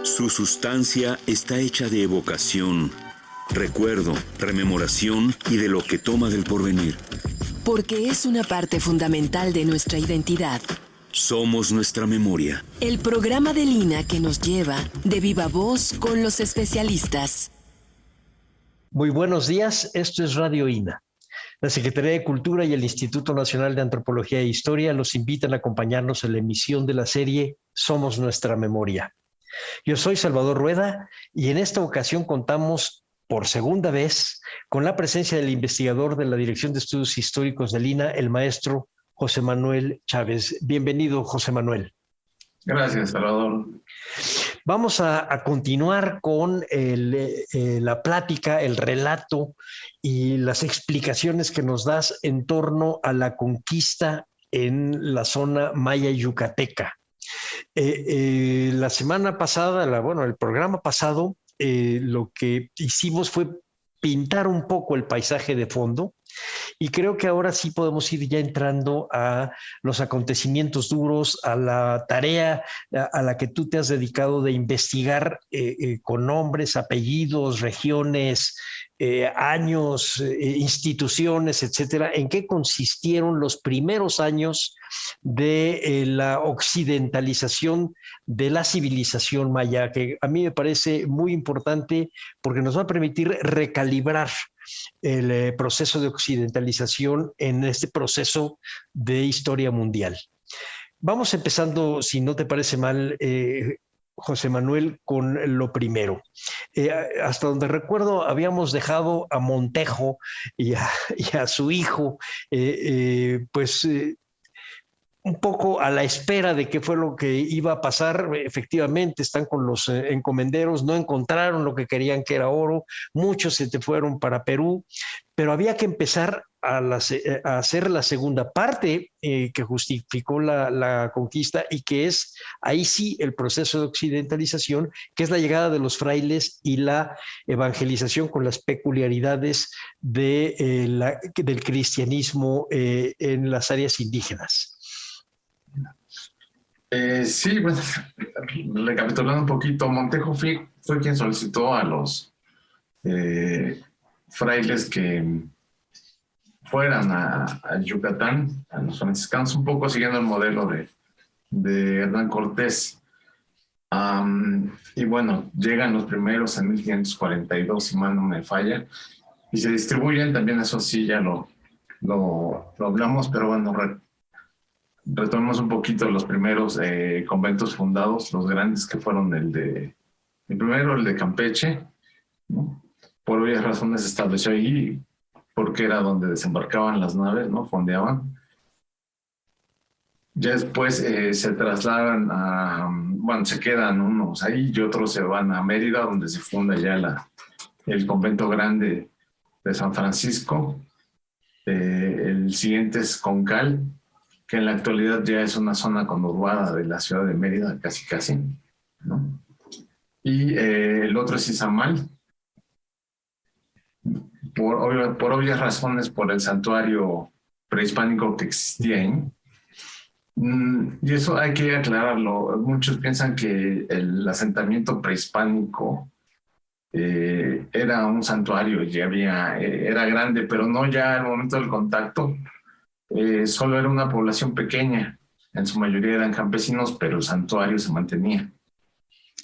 Su sustancia está hecha de evocación, recuerdo, rememoración y de lo que toma del porvenir. Porque es una parte fundamental de nuestra identidad. Somos nuestra memoria. El programa de Lina que nos lleva de viva voz con los especialistas. Muy buenos días, esto es Radio INA. La Secretaría de Cultura y el Instituto Nacional de Antropología e Historia los invitan a acompañarnos en la emisión de la serie Somos Nuestra Memoria. Yo soy Salvador Rueda y en esta ocasión contamos por segunda vez con la presencia del investigador de la Dirección de Estudios Históricos del INA, el maestro José Manuel Chávez. Bienvenido, José Manuel. Gracias, Salvador. Vamos a continuar con la plática, el relato y las explicaciones que nos das en torno a la conquista en la zona maya yucateca. La semana pasada, el programa pasado, lo que hicimos fue pintar un poco el paisaje de fondo. Y creo que ahora sí podemos ir ya entrando a los acontecimientos duros, a la tarea a la que tú te has dedicado de investigar con nombres, apellidos, regiones, años, instituciones, etcétera, en qué consistieron los primeros años de la occidentalización de la civilización maya, que a mí me parece muy importante porque nos va a permitir recalibrar el proceso de occidentalización en este proceso de historia mundial. Vamos empezando, si no te parece mal, José Manuel, con lo primero. Hasta donde recuerdo, habíamos dejado a Montejo y a su hijo, un poco a la espera de qué fue lo que iba a pasar. Efectivamente, están con los encomenderos, no encontraron lo que querían, que era oro, muchos se te fueron para Perú, pero había que empezar a hacer la segunda parte que justificó la conquista y que es, ahí sí, el proceso de occidentalización, que es la llegada de los frailes y la evangelización con las peculiaridades del cristianismo en las áreas indígenas. Sí, bueno, recapitulando un poquito, Montejo fue quien solicitó a los frailes que fueran a Yucatán, a los franciscanos, un poco siguiendo el modelo de Hernán Cortés. Y bueno, llegan los primeros en 1542, si mal no me falla, y se distribuyen también, eso sí, ya lo hablamos, pero bueno, retomemos un poquito los primeros conventos fundados, los grandes, que fueron el primero, el de Campeche, ¿no? Por obvias razones se estableció ahí, porque era donde desembarcaban las naves, ¿no? Fondeaban. Ya después se trasladan se quedan unos ahí y otros se van a Mérida, donde se funda ya el convento grande de San Francisco. El siguiente es Concal, que en la actualidad ya es una zona conurbada de la ciudad de Mérida, casi, ¿no? Y el otro es Izamal, por obvias razones, por el santuario prehispánico que existía ahí. Y eso hay que aclararlo. Muchos piensan que el asentamiento prehispánico era un santuario y era grande, pero no, ya al momento del contacto. Solo era una población pequeña, en su mayoría eran campesinos, pero el santuario se mantenía.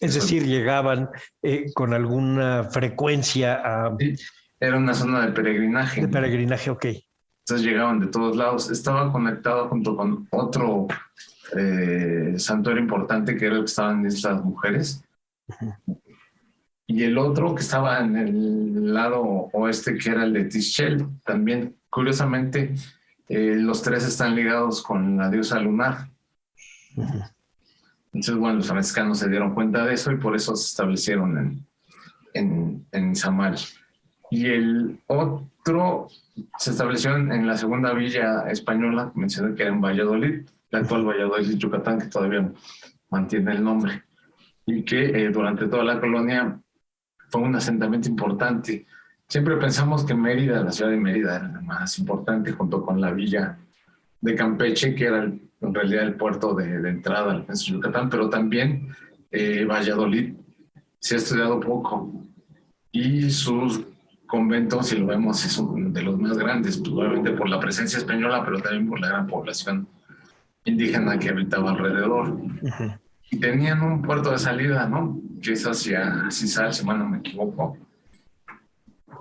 Es decir, llegaban con alguna frecuencia a... Sí, era una zona de peregrinaje. De peregrinaje, ok. Entonces llegaban de todos lados. Estaba conectado junto con otro santuario importante, que era el que estaba en Islas Mujeres. Uh-huh. Y el otro que estaba en el lado oeste, que era el de Tischel, también, curiosamente, los tres están ligados con la diosa lunar. Uh-huh. Entonces, bueno, los franciscanos se dieron cuenta de eso y por eso se establecieron en Izamal. Y el otro se estableció en la segunda villa española, mencioné que era en Valladolid, la actual Valladolid, Yucatán, que todavía mantiene el nombre, y que durante toda la colonia fue un asentamiento importante. Siempre pensamos que Mérida, la ciudad de Mérida, era la más importante, junto con la villa de Campeche, que era en realidad el puerto de entrada al Yucatán, pero también Valladolid se ha estudiado poco. Y sus conventos, si lo vemos, es uno de los más grandes, probablemente por la presencia española, pero también por la gran población indígena que habitaba alrededor. Ujú. Y tenían un puerto de salida, ¿no? Que es hacia Cisal, si mal no me equivoco.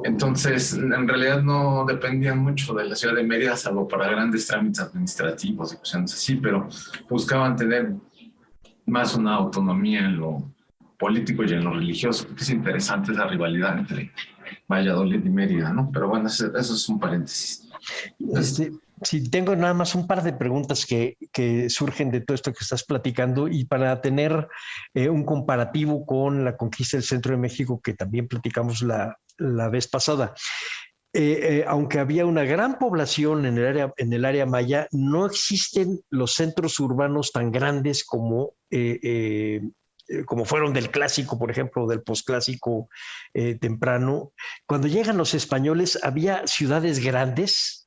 Entonces, en realidad no dependían mucho de la ciudad de Mérida, salvo para grandes trámites administrativos y cuestiones así, pero buscaban tener más una autonomía en lo político y en lo religioso, porque es interesante esa rivalidad entre Valladolid y Mérida, ¿no? Pero bueno, eso es un paréntesis. Entonces, Sí, tengo nada más un par de preguntas que surgen de todo esto que estás platicando y para tener un comparativo con la conquista del centro de México que también platicamos la vez pasada. Aunque había una gran población en el área maya, no existen los centros urbanos tan grandes como fueron del clásico, por ejemplo, del posclásico temprano. Cuando llegan los españoles, ¿había ciudades grandes?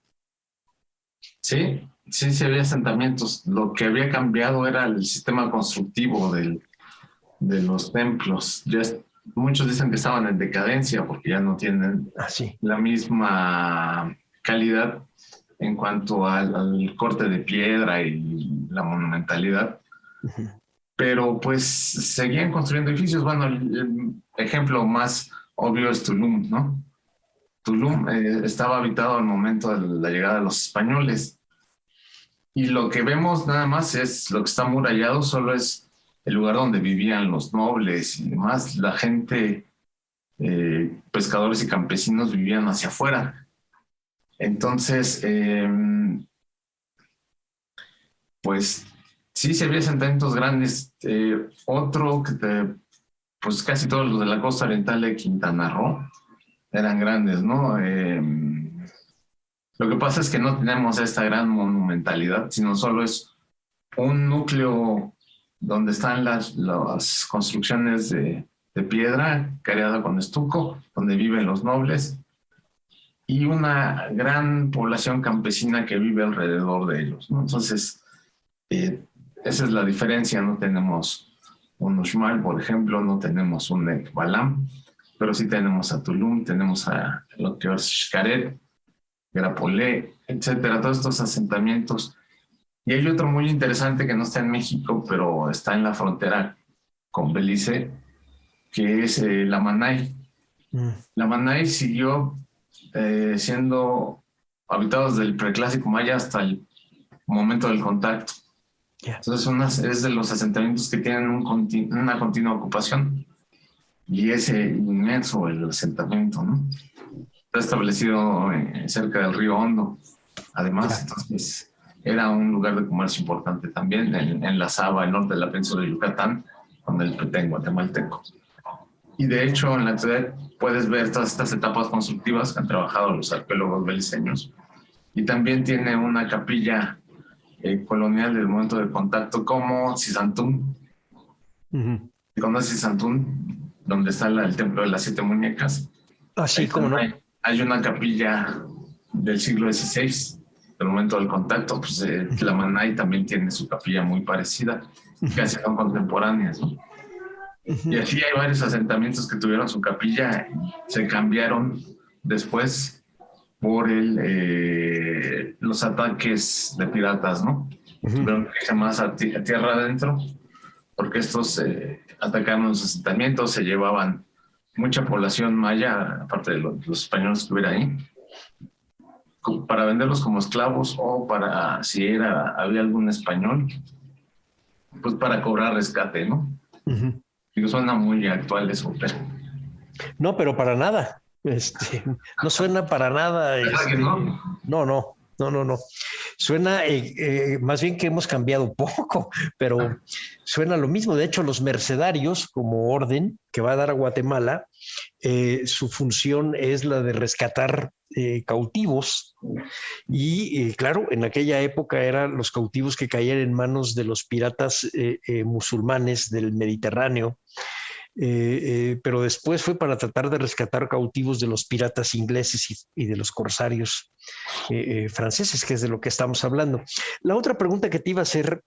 sí, sí había asentamientos. Lo que había cambiado era el sistema constructivo de los templos. Muchos dicen que estaban en decadencia porque ya no tienen Sí. la misma calidad en cuanto al corte de piedra y la monumentalidad. Uh-huh. Pero pues seguían construyendo edificios. Bueno, el ejemplo más obvio es Tulum, ¿no? Tulum estaba habitado al momento de la llegada de los españoles. Y lo que vemos nada más es lo que está amurallado, solo es el lugar donde vivían los nobles y demás. La gente, pescadores y campesinos vivían hacia afuera. Entonces, pues sí se había asentamientos grandes. Otro que pues casi todos los de la costa oriental de Quintana Roo eran grandes, ¿no? Lo que pasa es que no tenemos esta gran monumentalidad, sino solo es un núcleo donde están las construcciones de piedra cargada con estuco, donde viven los nobles, y una gran población campesina que vive alrededor de ellos, ¿no? Entonces, esa es la diferencia. No tenemos un Uxmal, por ejemplo, no tenemos un Ekbalam, pero sí tenemos a Tulum, tenemos a lo que es Xcaret, Grapolé, etcétera, todos estos asentamientos. Y hay otro muy interesante que no está en México, pero está en la frontera con Belice, que es Lamanay. Lamanay siguió siendo habitado desde el preclásico maya hasta el momento del contacto. Yeah. Entonces es de los asentamientos que tienen una continua ocupación, y es inmenso el asentamiento, ¿no? Está establecido cerca del río Hondo, además. Yeah. Entonces era un lugar de comercio importante también, en la Saba, el norte de la península de Yucatán, con el Petén guatemalteco. Y de hecho, en la actualidad puedes ver todas estas etapas constructivas que han trabajado los arqueólogos beliceños. Y también tiene una capilla colonial del momento de contacto, como Cisantún. Uh-huh. ¿Conoces Cisantún? Donde está el templo de las 7 muñecas. Ah, sí, cómo no. Hay una capilla del siglo XVI, del momento del contacto. Pues Tlamanay también tiene su capilla muy parecida, casi son contemporáneas, ¿no? Uh-huh. Y así hay varios asentamientos que tuvieron su capilla y se cambiaron después por los ataques de piratas, ¿no? Uh-huh. Tuvieron que irse más a tierra adentro, porque estos atacaron los asentamientos, se llevaban mucha población maya, aparte de los españoles que hubiera ahí, para venderlos como esclavos, o para, si había algún español, pues para cobrar rescate, ¿no? Uh-huh. Digo, suena muy actual eso, pero... No, pero para nada. No suena para nada. No. Suena más bien que hemos cambiado poco, pero suena lo mismo. De hecho, los mercenarios, como orden que va a dar a Guatemala, su función es la de rescatar cautivos. Y claro, en aquella época eran los cautivos que caían en manos de los piratas musulmanes del Mediterráneo. pero después fue para tratar de rescatar cautivos de los piratas ingleses y de los corsarios franceses, que es de lo que estamos hablando. La otra pregunta que te iba a hacer,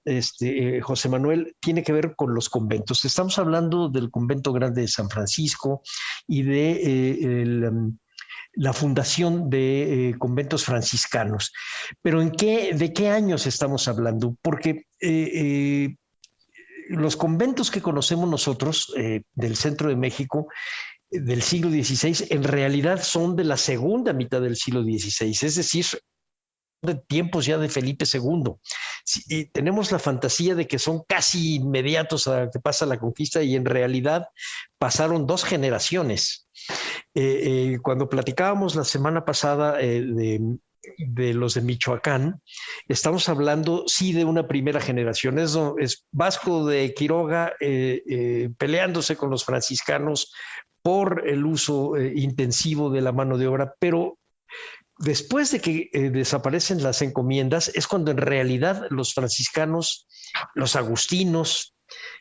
José Manuel, tiene que ver con los conventos. Estamos hablando del convento grande de San Francisco y de la fundación de conventos franciscanos. Pero ¿de qué años estamos hablando? Porque los conventos que conocemos nosotros del centro de México del siglo XVI en realidad son de la segunda mitad del siglo XVI, es decir, de tiempos ya de Felipe II. Y tenemos la fantasía de que son casi inmediatos a que pasa la conquista y en realidad pasaron 2 generaciones. Cuando platicábamos la semana pasada de los de Michoacán, estamos hablando sí de una primera generación. Es Vasco de Quiroga peleándose con los franciscanos por el uso intensivo de la mano de obra, pero después de que desaparecen las encomiendas es cuando en realidad los franciscanos, los agustinos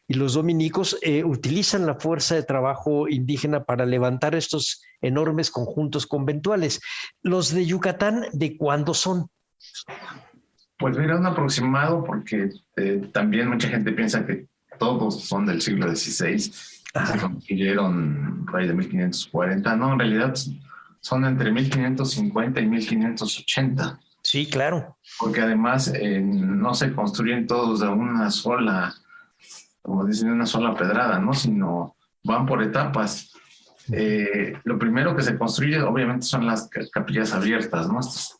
y los dominicos utilizan la fuerza de trabajo indígena para levantar estos enormes conjuntos conventuales. ¿Los de Yucatán de cuándo son? Pues mira, un aproximado, porque también mucha gente piensa que todos son del siglo XVI, se construyeron por ahí de 1540. No, en realidad son entre 1550 y 1580. Sí, claro. Porque además no se construyen todos de una sola, como dicen, una sola pedrada, ¿no? Sino van por etapas. Lo primero que se construye, obviamente, son las capillas abiertas, ¿no? Estas,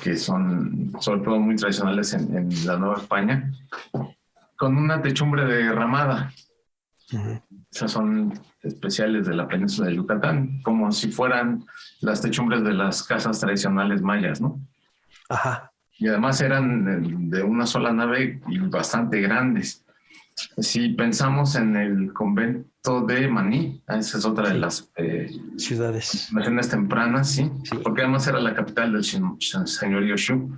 que son sobre todo muy tradicionales en la Nueva España, con una techumbre derramada. Esas son especiales de la península de Yucatán, como si fueran las techumbres de las casas tradicionales mayas, ¿no? Ajá. Y además eran de una sola nave y bastante grandes. Si pensamos en el convento de Maní, esa es otra de las ciudades tempranas, ¿sí? Porque además era la capital del señorío Xu.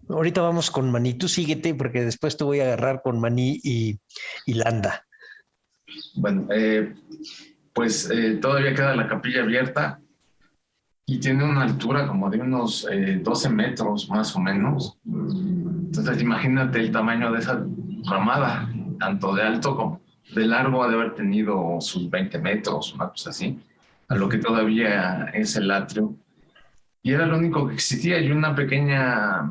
Ahorita vamos con Maní. Tú síguete porque después te voy a agarrar con Maní y Landa. Bueno, pues todavía queda la capilla abierta y tiene una altura como de unos 12 metros más o menos. Entonces imagínate el tamaño de esa ramada, tanto de alto como de largo, ha de haber tenido sus 20 metros, una cosa así, a lo que todavía es el atrio. Y era lo único que existía, y una pequeña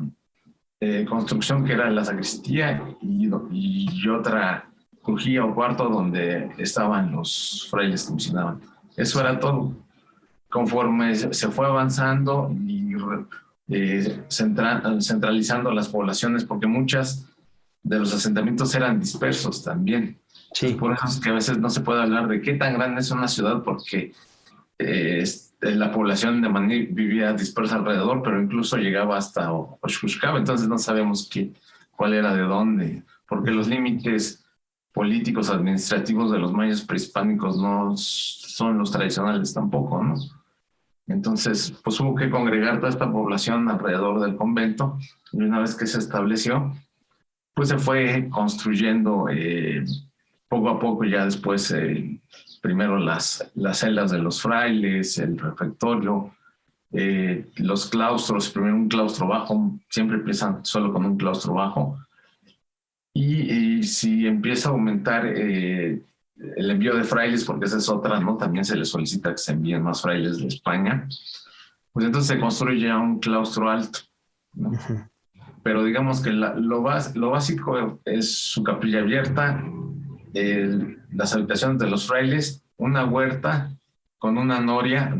construcción que era la sacristía y otra crujía o cuarto donde estaban los frailes que funcionaban. Eso era todo. Conforme se fue avanzando y centralizando las poblaciones, porque muchas de los asentamientos eran dispersos también. Sí. Por eso es que a veces no se puede hablar de qué tan grande es una ciudad, porque la población de Maní vivía dispersa alrededor, pero incluso llegaba hasta Oaxuxcaba, entonces no sabemos cuál era de dónde, porque los límites políticos administrativos de los mayas prehispánicos no son los tradicionales tampoco, ¿no? Entonces, pues hubo que congregar toda esta población alrededor del convento, y una vez que se estableció, pues se fue construyendo poco a poco, ya después primero las celdas de los frailes, el refectorio, los claustros, primero un claustro bajo, siempre empiezan solo con un claustro bajo, y si empieza a aumentar el envío de frailes, porque esa es otra, ¿no? También se les solicita que se envíen más frailes de España, pues entonces se construye ya un claustro alto, ¿no? Pero digamos que lo básico es su capilla abierta, las habitaciones de los frailes, una huerta con una noria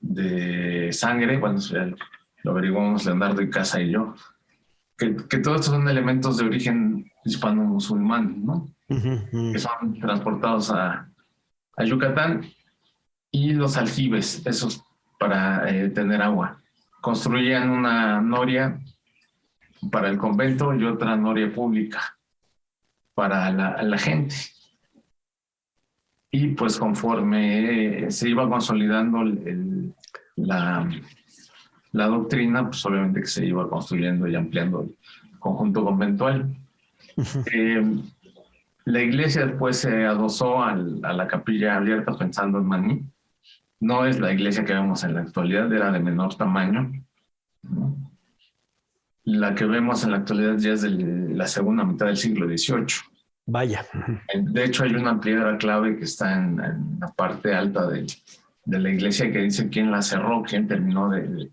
de sangre, bueno, lo averiguamos Leonardo y Casa y yo, que todos estos son elementos de origen hispano-musulmán, ¿no? Que son transportados a Yucatán, y los aljibes, esos para tener agua. Construían una noria para el convento y otra noria pública para la gente. Y pues conforme se iba consolidando la doctrina, pues obviamente que se iba construyendo y ampliando el conjunto conventual. La iglesia después se adosó a la capilla abierta pensando en Maní. No es la iglesia que vemos en la actualidad, era de menor tamaño, ¿no? La que vemos en la actualidad ya es de la segunda mitad del siglo XVIII. Vaya. De hecho, hay una piedra clave que está en la parte alta de la iglesia que dice quién la cerró, quién terminó de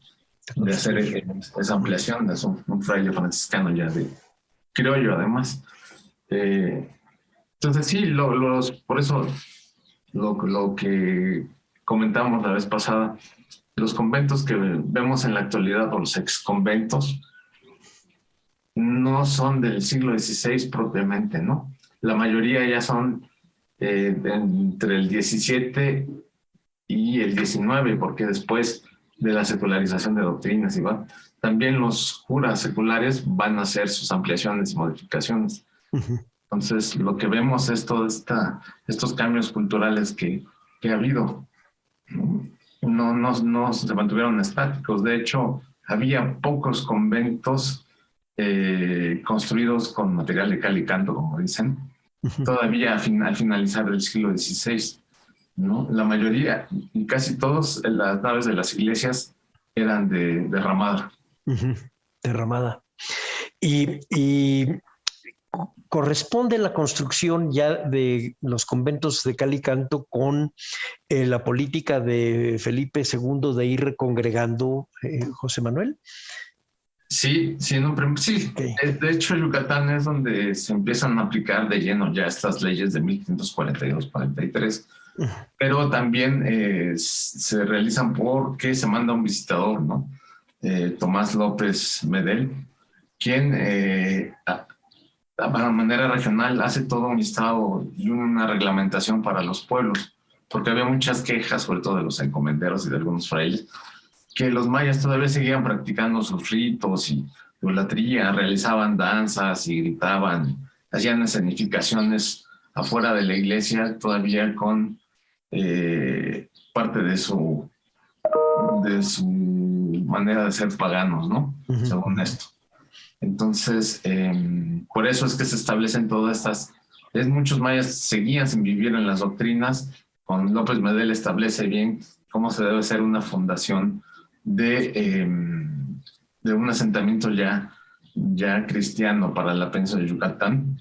hacer esa ampliación. Es un fraile franciscano ya de criollo, además. Entonces, sí, por eso lo que comentamos la vez pasada, los conventos que vemos en la actualidad, o los exconventos, no son del siglo XVI propiamente, ¿no? La mayoría ya son entre el XVII y el XIX, porque después de la secularización de doctrinas también los curas seculares van a hacer sus ampliaciones y modificaciones. Entonces, lo que vemos es todos estos cambios culturales que ha habido. No se mantuvieron estáticos. De hecho, había pocos conventos construidos con material de cal y canto, como dicen, todavía al finalizar el siglo XVI, ¿no? La mayoría y casi todas las naves de las iglesias eran de ramada. Derramada. Y corresponde la construcción ya de los conventos de cal y canto con la política de Felipe II de ir congregando, José Manuel. Sí. Okay. De hecho, Yucatán es donde se empiezan a aplicar de lleno ya estas leyes de 1542-43, pero también se realizan porque se manda un visitador, ¿no? Tomás López Medel, quien de manera regional hace todo un listado y una reglamentación para los pueblos, porque había muchas quejas, sobre todo de los encomenderos y de algunos frailes, que los mayas todavía seguían practicando sus ritos y idolatría, realizaban danzas y gritaban, hacían escenificaciones afuera de la iglesia todavía con parte de su manera de ser paganos, ¿no? Según esto. Entonces, por eso es que se establecen todas estas... muchos mayas seguían sin vivir en las doctrinas. Con López Medel establece bien cómo se debe hacer una fundación de un asentamiento ya cristiano para la península de Yucatán.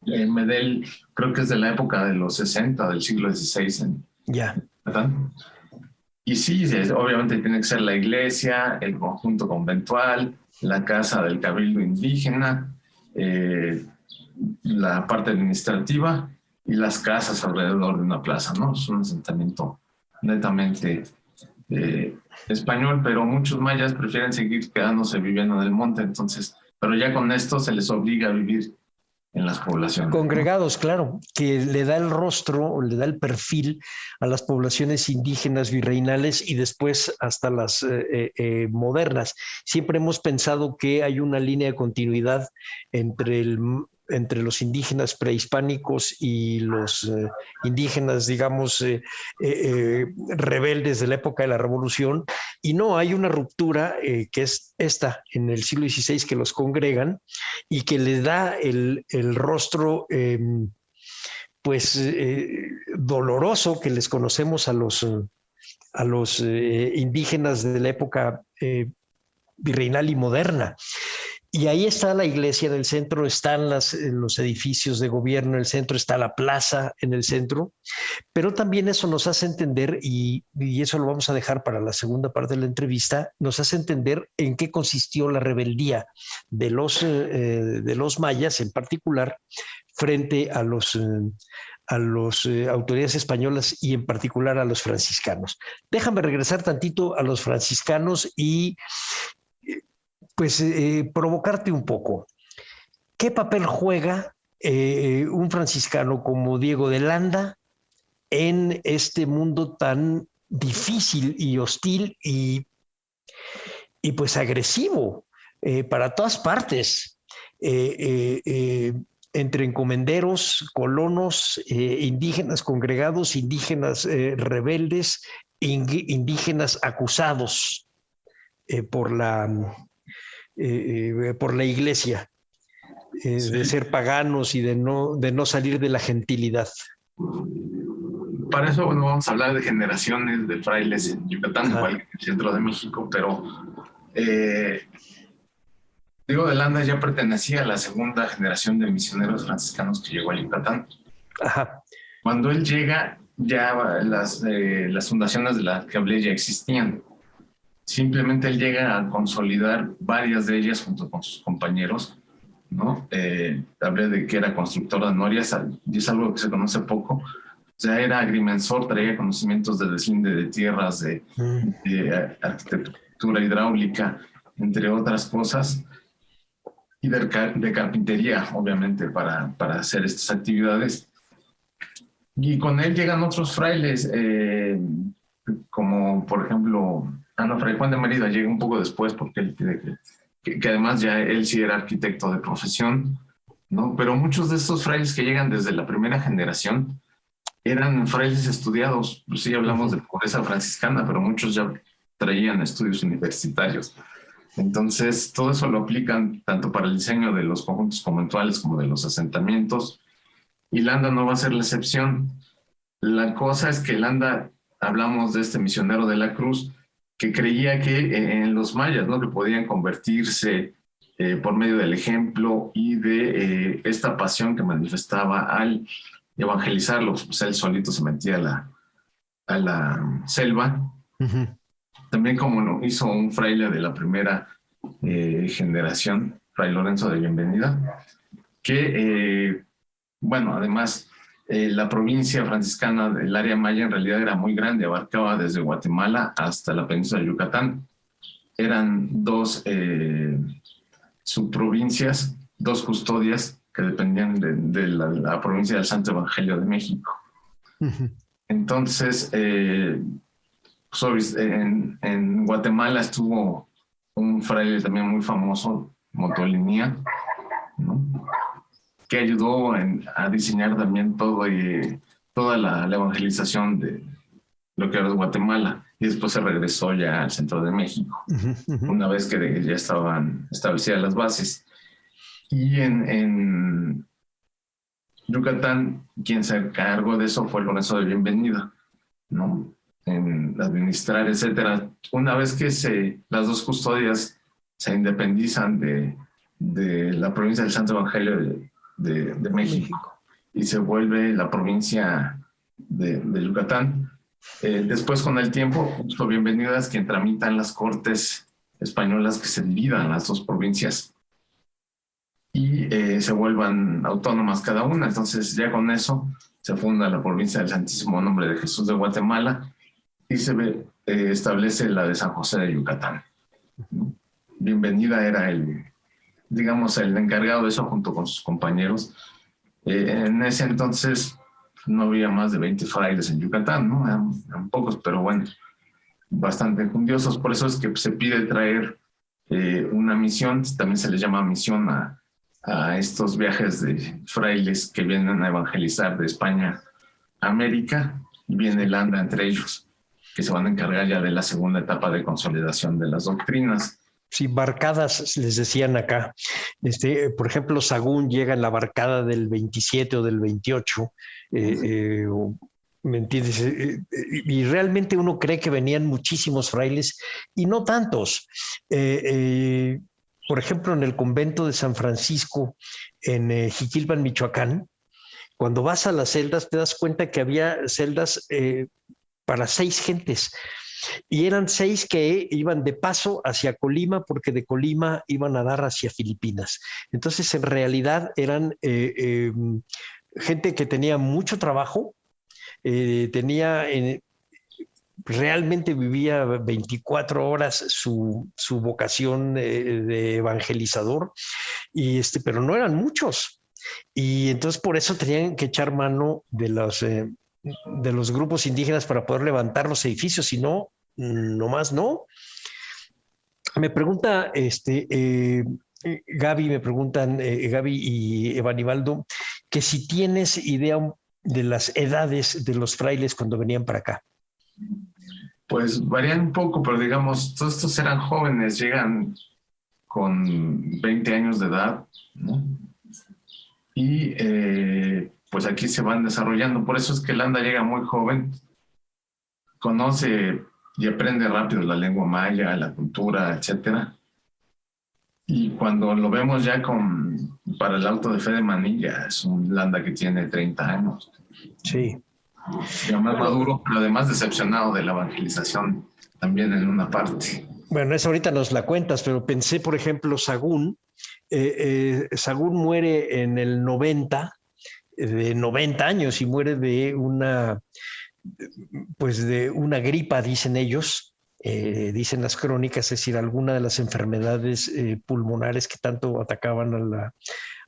Medel creo que es de la época de los 60 del siglo XVI en Yucatán. Y sí, obviamente tiene que ser la iglesia, el conjunto conventual, la casa del cabildo indígena, la parte administrativa y las casas alrededor de una plaza, ¿no? Es un asentamiento netamente español, pero muchos mayas prefieren seguir quedándose viviendo en el monte, entonces, pero ya con esto se les obliga a vivir en las poblaciones. Congregados, ¿no? Claro, que le da el rostro, le da el perfil a las poblaciones indígenas virreinales y después hasta las modernas. Siempre hemos pensado que hay una línea de continuidad entre los indígenas prehispánicos y los indígenas, digamos, rebeldes de la época de la Revolución, y no, hay una ruptura que es esta, en el siglo XVI, que los congregan y que le da el rostro, doloroso que les conocemos a los indígenas de la época virreinal y moderna. Y ahí está la iglesia en el centro, están los edificios de gobierno en el centro, está la plaza en el centro, pero también eso nos hace entender, y eso lo vamos a dejar para la segunda parte de la entrevista, nos hace entender en qué consistió la rebeldía de los mayas en particular frente a las autoridades españolas y en particular a los franciscanos. Déjame regresar tantito a los franciscanos y provocarte un poco. ¿Qué papel juega un franciscano como Diego de Landa en este mundo tan difícil y hostil y pues agresivo para todas partes? Entre encomenderos, colonos, indígenas congregados, indígenas rebeldes, indígenas acusados por la iglesia. de ser paganos y de no salir de la gentilidad. Para eso, bueno, vamos a hablar de generaciones de frailes en Yucatán, igual que en el centro de México, pero Diego de Landa ya pertenecía a la segunda generación de misioneros franciscanos que llegó a Yucatán. Ajá. Cuando él llega, ya las fundaciones de las que hablé ya existían. Simplemente él llega a consolidar varias de ellas junto con sus compañeros, ¿no? Hablé de que era constructor de norias, y es algo que se conoce poco. O sea, era agrimensor, traía conocimientos de deslinde de tierras, de arquitectura hidráulica, entre otras cosas, y de carpintería, obviamente, para hacer estas actividades. Y con él llegan otros frailes, como por ejemplo, Fray Juan de Mérida llega un poco después, porque él tiene que además ya él sí era arquitecto de profesión, ¿no? Pero muchos de estos frailes que llegan desde la primera generación eran frailes estudiados. Pues sí, hablamos de pobreza franciscana, pero muchos ya traían estudios universitarios. Entonces, todo eso lo aplican tanto para el diseño de los conjuntos conventuales como de los asentamientos, y Landa no va a ser la excepción. La cosa es que Landa, hablamos de este misionero de la Cruz, que creía que en los mayas, ¿no?, que podían convertirse por medio del ejemplo y de esta pasión que manifestaba al evangelizarlos. Pues él solito se metía a la selva. Uh-huh. También como lo hizo un fraile de la primera generación, Fray Lorenzo de Bienvenida, que, bueno, además la provincia franciscana del área maya en realidad era muy grande, abarcaba desde Guatemala hasta la península de Yucatán. Eran dos subprovincias, dos custodias que dependían de la provincia del Santo Evangelio de México. Uh-huh. Entonces, en Guatemala estuvo un fraile también muy famoso, Motolinía, ¿no?, que ayudó a diseñar también toda la evangelización de lo que era Guatemala, y después se regresó ya al centro de México, una vez que ya estaban establecidas las bases. Y en Yucatán, quien se encargó de eso fue Lorenzo de Bienvenida, ¿no?, en administrar, etcétera. Una vez que las dos custodias se independizan de la provincia del Santo Evangelio de México y se vuelve la provincia de Yucatán. Después, con el tiempo, justo Bienvenida es quien tramita en las cortes españolas que se dividan las dos provincias y se vuelvan autónomas cada una. Entonces, ya con eso se funda la provincia del Santísimo Nombre de Jesús de Guatemala y se establece la de San José de Yucatán. Bienvenida era el encargado de eso junto con sus compañeros. En ese entonces no había más de 20 frailes en Yucatán, ¿no? Eran pocos, pero bueno, bastante enjundiosos. Por eso es que se pide traer una misión, también se les llama misión a estos viajes de frailes que vienen a evangelizar de España a América, y viene Landa entre ellos, que se van a encargar ya de la segunda etapa de consolidación de las doctrinas. Sí, barcadas les decían acá. Por ejemplo, Sagún llega en la barcada del 27 o del 28, ¿me entiendes? Y realmente uno cree que venían muchísimos frailes y no tantos. Por ejemplo, en el convento de San Francisco, en Jiquilpan, Michoacán, cuando vas a las celdas te das cuenta que había celdas para 6 gentes. Y eran 6 que iban de paso hacia Colima, porque de Colima iban a dar hacia Filipinas. Entonces, en realidad eran gente que tenía mucho trabajo, realmente vivía 24 horas su vocación de evangelizador, pero no eran muchos. Y entonces por eso tenían que echar mano de los grupos indígenas para poder levantar los edificios, si no, nomás no. Me pregunta Gaby y Evanibaldo, que si tienes idea de las edades de los frailes cuando venían para acá. Pues varían un poco, pero digamos, todos estos eran jóvenes, llegan con 20 años de edad, ¿no? y pues aquí se van desarrollando. Por eso es que Landa llega muy joven, conoce y aprende rápido la lengua maya, la cultura, etcétera. Y cuando lo vemos ya para el auto de fe de Manilla, es un Landa que tiene 30 años. Sí. Ya más maduro, pero además decepcionado de la evangelización también en una parte. Bueno, eso ahorita nos la cuentas, pero pensé, por ejemplo, Sagún. Sagún muere en el 90, de 90 años, y muere de una gripa, dicen ellos, dicen las crónicas, es decir, alguna de las enfermedades pulmonares que tanto atacaban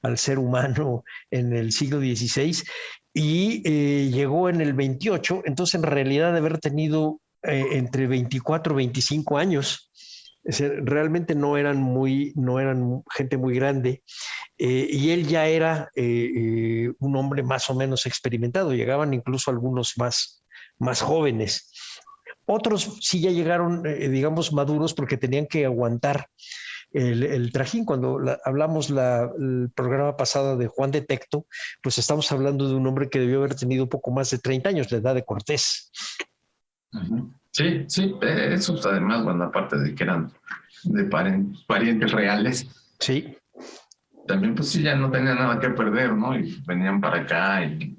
al ser humano en el siglo XVI, y llegó en el 28, entonces en realidad de haber tenido entre 24 y 25 años. Es decir, realmente no eran gente muy grande, y él ya era un hombre más o menos experimentado. Llegaban incluso algunos más jóvenes. Otros sí ya llegaron, digamos, maduros, porque tenían que aguantar el trajín. Cuando hablamos el programa pasado de Juan de Tecto, pues estamos hablando de un hombre que debió haber tenido un poco más de 30 años, la edad de Cortés. Uh-huh. Sí, eso además, bueno, aparte de que eran de parientes reales. Sí. También pues sí, ya no tenían nada que perder, ¿no? Y venían para acá y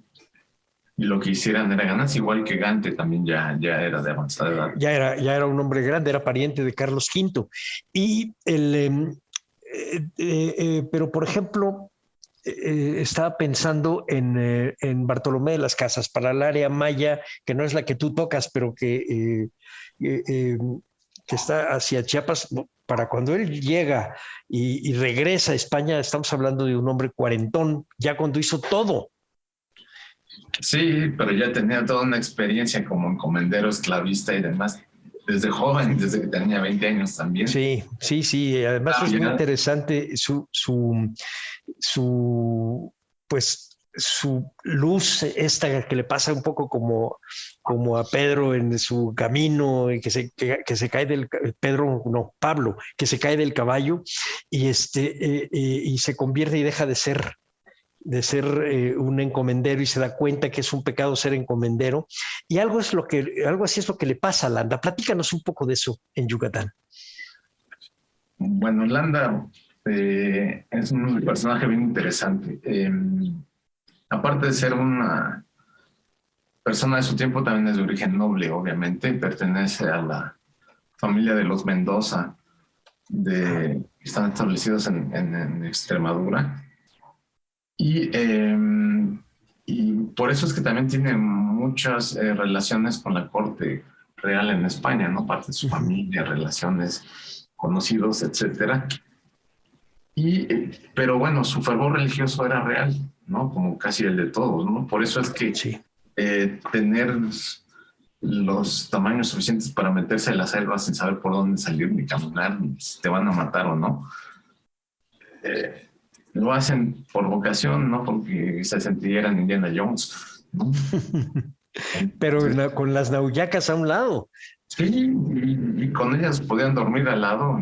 lo que hicieran era ganancia, igual que Gante también ya era de avanzada edad. Ya era un hombre grande, era pariente de Carlos V. Y pero por ejemplo, estaba pensando en Bartolomé de las Casas, para el área maya, que no es la que tú tocas, pero que está hacia Chiapas. Para cuando él llega y regresa a España, estamos hablando de un hombre cuarentón, ya cuando hizo todo. Sí, pero ya tenía toda una experiencia como encomendero, esclavista y demás, desde joven, desde que tenía 20 años también. Sí. Además es muy interesante su luz, esta que le pasa un poco como a Pedro en su camino, y que se cae Pablo, que se cae del caballo y se convierte y deja de ser un encomendero, y se da cuenta que es un pecado ser encomendero, y algo así es lo que le pasa a Landa. Platícanos un poco de eso en Yucatán. Bueno, Landa es un personaje bien interesante. Aparte de ser una persona de su tiempo, también es de origen noble, obviamente. Pertenece a la familia de los Mendoza, que están establecidos en Extremadura. Y por eso es que también tiene muchas relaciones con la corte real en España, ¿no? Parte de su familia, relaciones, conocidos, etcétera. Pero bueno, su fervor religioso era real, ¿no? Como casi el de todos, ¿no? Por eso es que tener los tamaños suficientes para meterse en la selva sin saber por dónde salir, ni caminar, ni si te van a matar o no, lo hacen por vocación, no porque se sintieran Indiana Jones, ¿no? Pero con las nauyacas a un lado. Sí, y con ellas podían dormir al lado,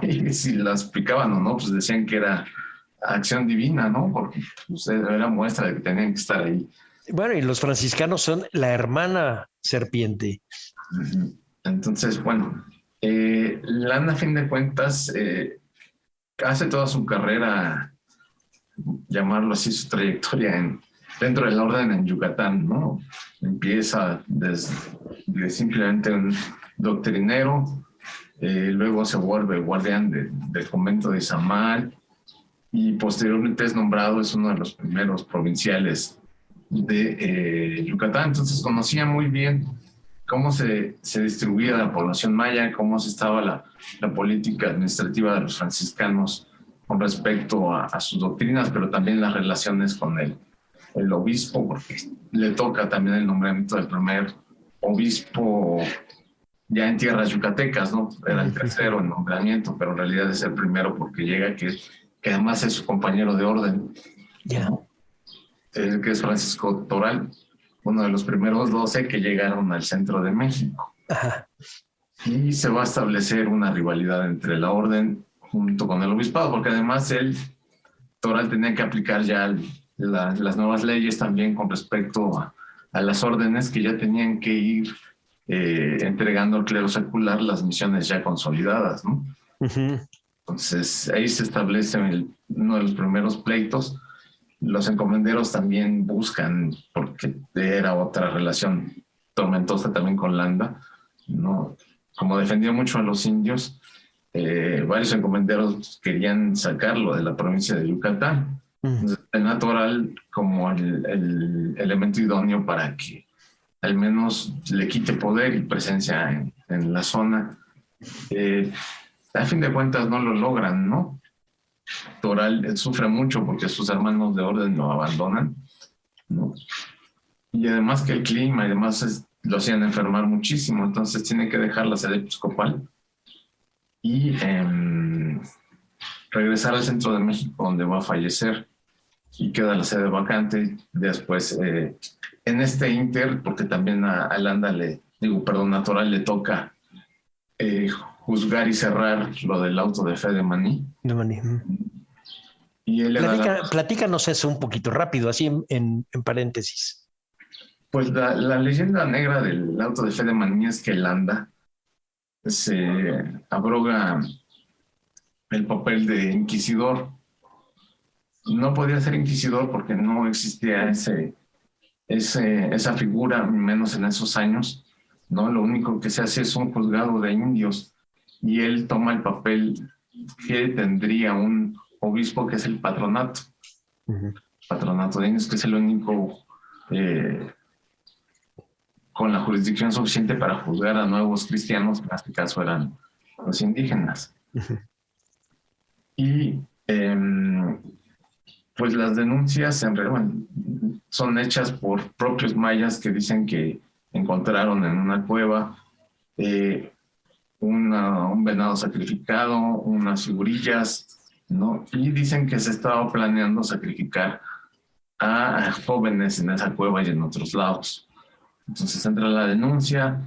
y si las picaban o no, pues decían que era acción divina, ¿no? Porque pues, era muestra de que tenían que estar ahí. Bueno, y los franciscanos son la hermana serpiente. Entonces, bueno, Landa, a fin de cuentas, hace toda su carrera, llamarlo así, su trayectoria dentro de la orden en Yucatán, ¿no? Empieza desde simplemente un doctrinero, luego se vuelve guardián del convento de Izamal, y posteriormente es nombrado, es uno de los primeros provinciales de Yucatán. Entonces conocía muy bien cómo se distribuía la población maya, cómo se estaba la política administrativa de los franciscanos con respecto a sus doctrinas, pero también las relaciones con el obispo, porque le toca también el nombramiento del primer obispo ya en tierras yucatecas, ¿no? Era el tercero en nombramiento, pero en realidad es el primero porque llega, que además es su compañero de orden, ¿no? Que es Francisco Toral, uno de los primeros 12 que llegaron al centro de México. Ajá. Y se va a establecer una rivalidad entre la orden junto con el obispado, porque además él Toral tenía que aplicar ya las nuevas leyes también con respecto a las órdenes que ya tenían que ir entregando al clero secular las misiones ya consolidadas, ¿no? Uh-huh. Entonces ahí se establece uno de los primeros pleitos. Los encomenderos también buscan, porque era otra relación tormentosa también con Landa, ¿no? Como defendía mucho a los indios, varios encomenderos querían sacarlo de la provincia de Yucatán. Entonces, tenía Toral como el elemento idóneo para que al menos le quite poder y presencia en la zona. A fin de cuentas no lo logran, ¿no? Toral sufre mucho porque sus hermanos de orden lo abandonan, ¿no? Y además que el clima, además lo hacían enfermar muchísimo, entonces tiene que dejar la sede episcopal y regresar al centro de México, donde va a fallecer, y queda la sede vacante. Después, en este inter, porque también a Landa a Toral le toca juzgar y cerrar lo del auto de fe de Maní. De Maní. Y él platícanos eso un poquito rápido, así en paréntesis. Pues la leyenda negra del auto de fe de Maní es que Landa se abroga el papel de inquisidor. No podía ser inquisidor porque no existía esa figura, menos en esos años, ¿no? Lo único que se hace es un juzgado de indios y él toma el papel que tendría un obispo, que es el patronato. Uh-huh. Patronato de indios, que es el único con la jurisdicción suficiente para juzgar a nuevos cristianos, en este caso eran los indígenas. Uh-huh. Y pues las denuncias son hechas por propios mayas que dicen que encontraron en una cueva un venado sacrificado, unas figurillas, ¿no? Y dicen que se estaba planeando sacrificar a jóvenes en esa cueva y en otros lados. Entonces entra la denuncia.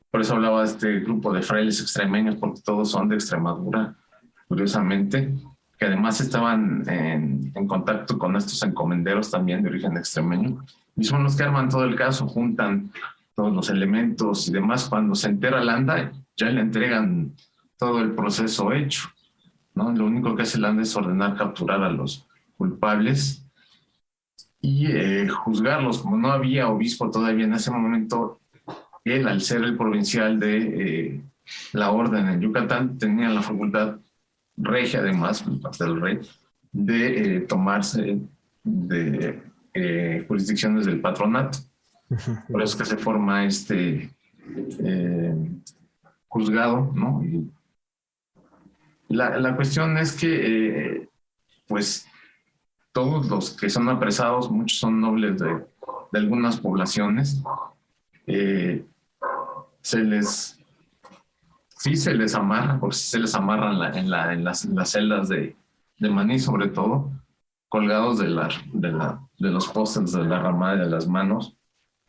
Por eso hablaba de este grupo de frailes extremeños, porque todos son de Extremadura, curiosamente, que además estaban en contacto con estos encomenderos también de origen extremeño, y son los que arman todo el caso, juntan todos los elementos y demás. Cuando se entera Landa, ya le entregan todo el proceso hecho, ¿no? Lo único que hace Landa es ordenar capturar a los culpables y juzgarlos. Como no había obispo todavía en ese momento, él, al ser el provincial de la orden en Yucatán, tenía la facultad regia, además, por parte del rey, de tomarse de jurisdicciones del patronato. Por eso es que se forma este juzgado, ¿no? Y la cuestión es que, pues, todos los que son apresados, muchos son nobles de algunas poblaciones, se les amarra, porque se les amarran en las celdas de Maní, sobre todo, colgados de los postes de la ramada de las manos,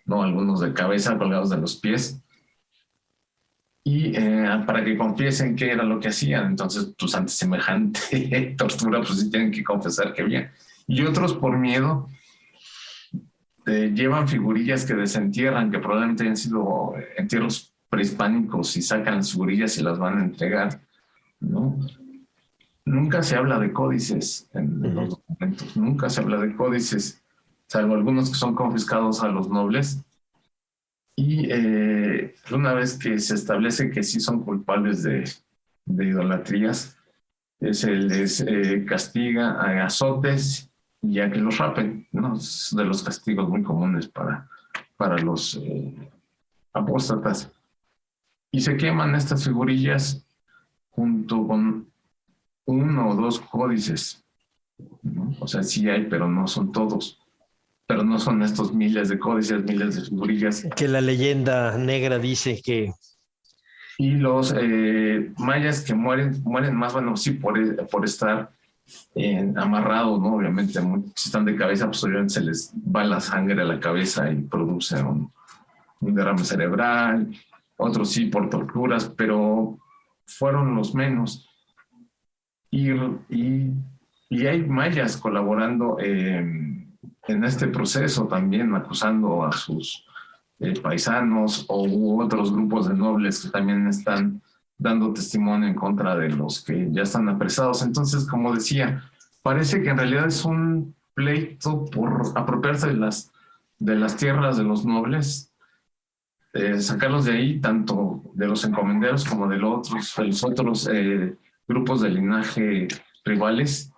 ¿no? Algunos de cabeza, colgados de los pies, y para que confiesen qué era lo que hacían. Entonces, pues ante semejante tortura, pues sí tienen que confesar que había. Y otros, por miedo, llevan figurillas que desentierran, que probablemente hayan sido entierros prehispánicos, y sacan las figurillas y las van a entregar, ¿no? Nunca se habla de códices en los documentos, nunca se habla de códices, salvo algunos que son confiscados a los nobles. Y una vez que se establece que sí son culpables de idolatrías, se les castiga a azotes y a que los rapen, ¿no? Es de los castigos muy comunes para los apóstatas. Y se queman estas figurillas junto con 1 o 2 códices, ¿no? O sea, sí hay, pero no son todos. Pero no son estos miles de códices, miles de figurillas. Que la leyenda negra dice que... Y los mayas que mueren más, bueno, sí, por estar amarrados, ¿no? Obviamente, si están de cabeza, pues obviamente se les va la sangre a la cabeza y produce un derrame cerebral. Otros sí por torturas, pero fueron los menos. Y Y hay mayas colaborando en este proceso también, acusando a sus paisanos u otros grupos de nobles que también están dando testimonio en contra de los que ya están apresados. Entonces, como decía, parece que en realidad es un pleito por apropiarse de las tierras de los nobles, sacarlos de ahí, tanto de los encomenderos como de los otros grupos de linaje rivales,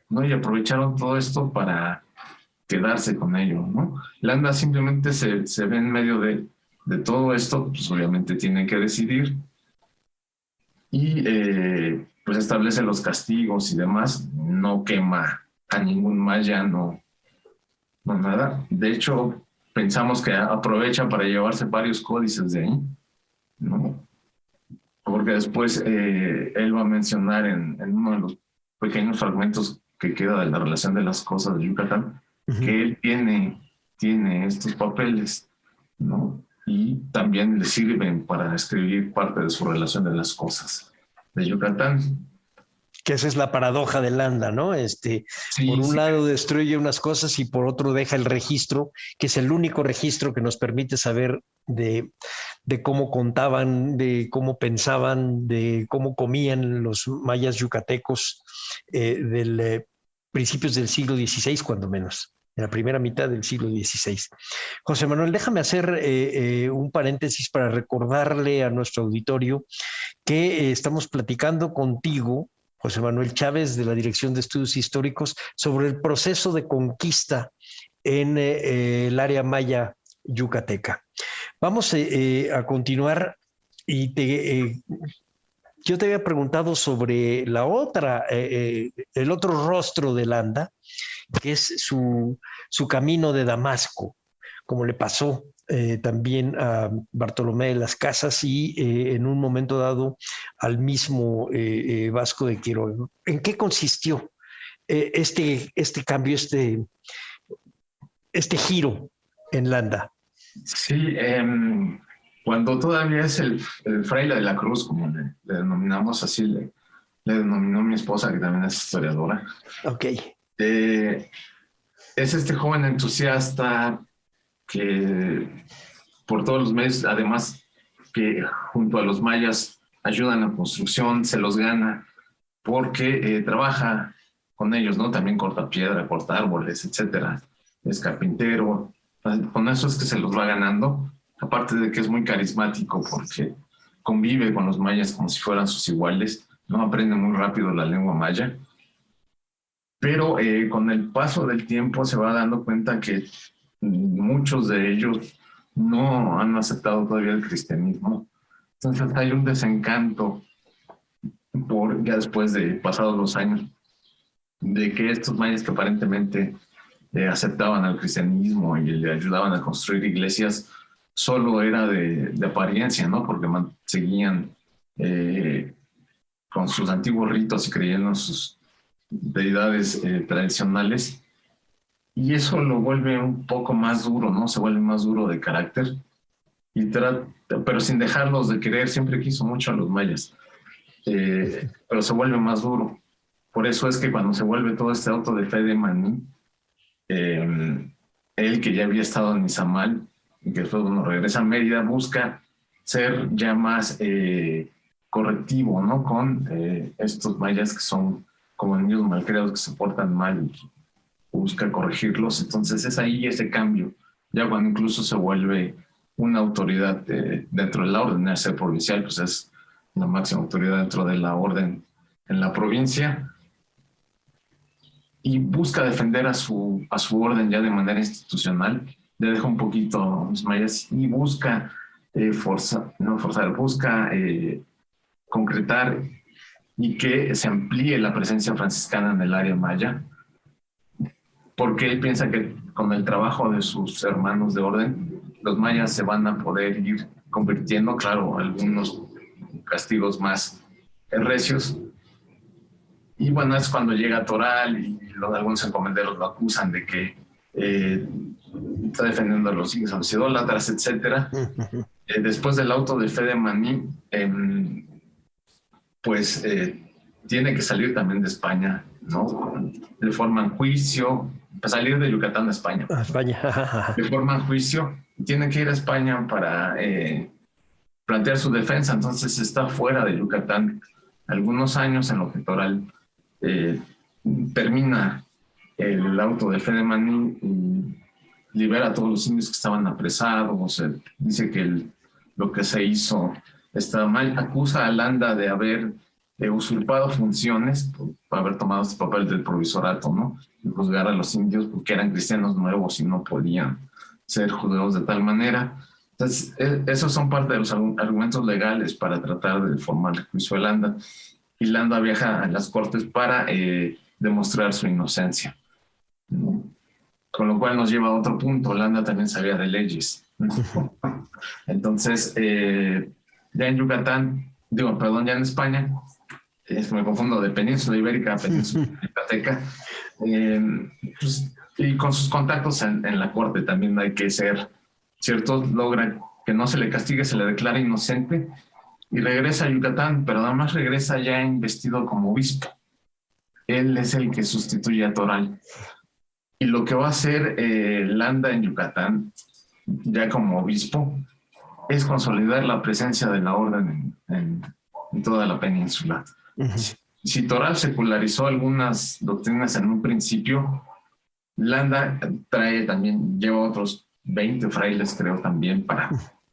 ¿no? Y aprovecharon todo esto para quedarse con ello, ¿no? Landa simplemente se ve en medio de todo esto, pues obviamente tiene que decidir y pues establece los castigos y demás, no quema a ningún maya, no nada. De hecho, pensamos que aprovecha para llevarse varios códices de ahí, ¿no? Porque después él va a mencionar en uno de los pequeños fragmentos que queda de la relación de las cosas de Yucatán, que él tiene estos papeles, ¿no? Y también le sirven para escribir parte de su relación de las cosas de Yucatán. Que esa es la paradoja de Landa, ¿no? Por un lado destruye unas cosas y por otro deja el registro, que es el único registro que nos permite saber de cómo contaban, de cómo pensaban, de cómo comían los mayas yucatecos principios del siglo XVI, cuando menos, en la primera mitad del siglo XVI. José Manuel, déjame hacer un paréntesis para recordarle a nuestro auditorio que estamos platicando contigo, José Manuel Chávez, de la Dirección de Estudios Históricos, sobre el proceso de conquista en el área maya yucateca. Vamos a continuar y yo te había preguntado sobre el otro rostro de Landa, que es su camino de Damasco, como le pasó también a Bartolomé de las Casas y en un momento dado al mismo Vasco de Quiroga. ¿En qué consistió este cambio, este giro en Landa? Sí, cuando todavía es el fraile de la cruz, como le denominamos, así le denominó mi esposa, que también es historiadora. Ok. Es este joven entusiasta que por todos los medios, además que junto a los mayas ayudan en la construcción, se los gana porque trabaja con ellos, ¿no? También corta piedra, corta árboles, etcétera. Es carpintero. Con eso es que se los va ganando. Aparte de que es muy carismático porque convive con los mayas como si fueran sus iguales, ¿no? Aprende muy rápido la lengua maya. Pero con el paso del tiempo se va dando cuenta que muchos de ellos no han aceptado todavía el cristianismo. Entonces hay un desencanto ya después de pasados los años, de que estos mayas que aparentemente aceptaban al cristianismo y le ayudaban a construir iglesias, solo era de apariencia, ¿no? Porque seguían con sus antiguos ritos y creyendo en sus deidades tradicionales. Y eso lo vuelve un poco más duro, ¿no? Se vuelve más duro de carácter. Pero sin dejarlos de querer, siempre quiso mucho a los mayas. Pero se vuelve más duro. Por eso es que cuando se vuelve todo este auto de fe de Maní, él que ya había estado en Izamal y que después regresa a Mérida, busca ser ya más correctivo, ¿no? Con estos mayas que son como niños malcriados que se portan mal y busca corregirlos. Entonces es ahí ese cambio, ya cuando incluso se vuelve una autoridad dentro de la orden. De ser provincial, pues es la máxima autoridad dentro de la orden en la provincia, y busca defender a su orden ya de manera institucional. Le deja un poquito a los mayas y busca busca concretar y que se amplíe la presencia franciscana en el área maya, porque él piensa que con el trabajo de sus hermanos de orden, los mayas se van a poder ir convirtiendo, claro, algunos castigos más recios. Y bueno, es cuando llega Toral y algunos encomenderos lo acusan de que está defendiendo a los idólatras, etc. Después del auto de fe de Maní, pues tiene que salir también de España ¿no? Le forman juicio, para salir de Yucatán a España. A España. Le forman juicio, tiene que ir a España para plantear su defensa, entonces está fuera de Yucatán algunos años en lo que Toral termina el auto de fe de Maní y libera a todos los indios que estaban apresados, dice que lo que se hizo está mal, acusa a Landa de haber usurpado funciones por haber tomado este papel del provisorato, ¿no? Y juzgar a los indios porque eran cristianos nuevos y no podían ser juzgados de tal manera. Entonces, esos son parte de los argumentos legales para tratar de formar el juicio de Landa. Y Landa viaja a las cortes para demostrar su inocencia, ¿no? Con lo cual nos lleva a otro punto. Landa también sabía de leyes. Entonces, ya en Yucatán, ya en España, me confundo de península ibérica a península yucateca, pues, y con sus contactos en la corte también hay que ser cierto, logra que no se le castigue, se le declara inocente y regresa a Yucatán, pero además regresa ya investido como obispo. Él es el que sustituye a Toral. Y lo que va a hacer Landa en Yucatán, ya como obispo, es consolidar la presencia de la orden en toda la península. Uh-huh. Si Toral secularizó algunas doctrinas en un principio, Landa lleva otros 20 frailes, creo, también, para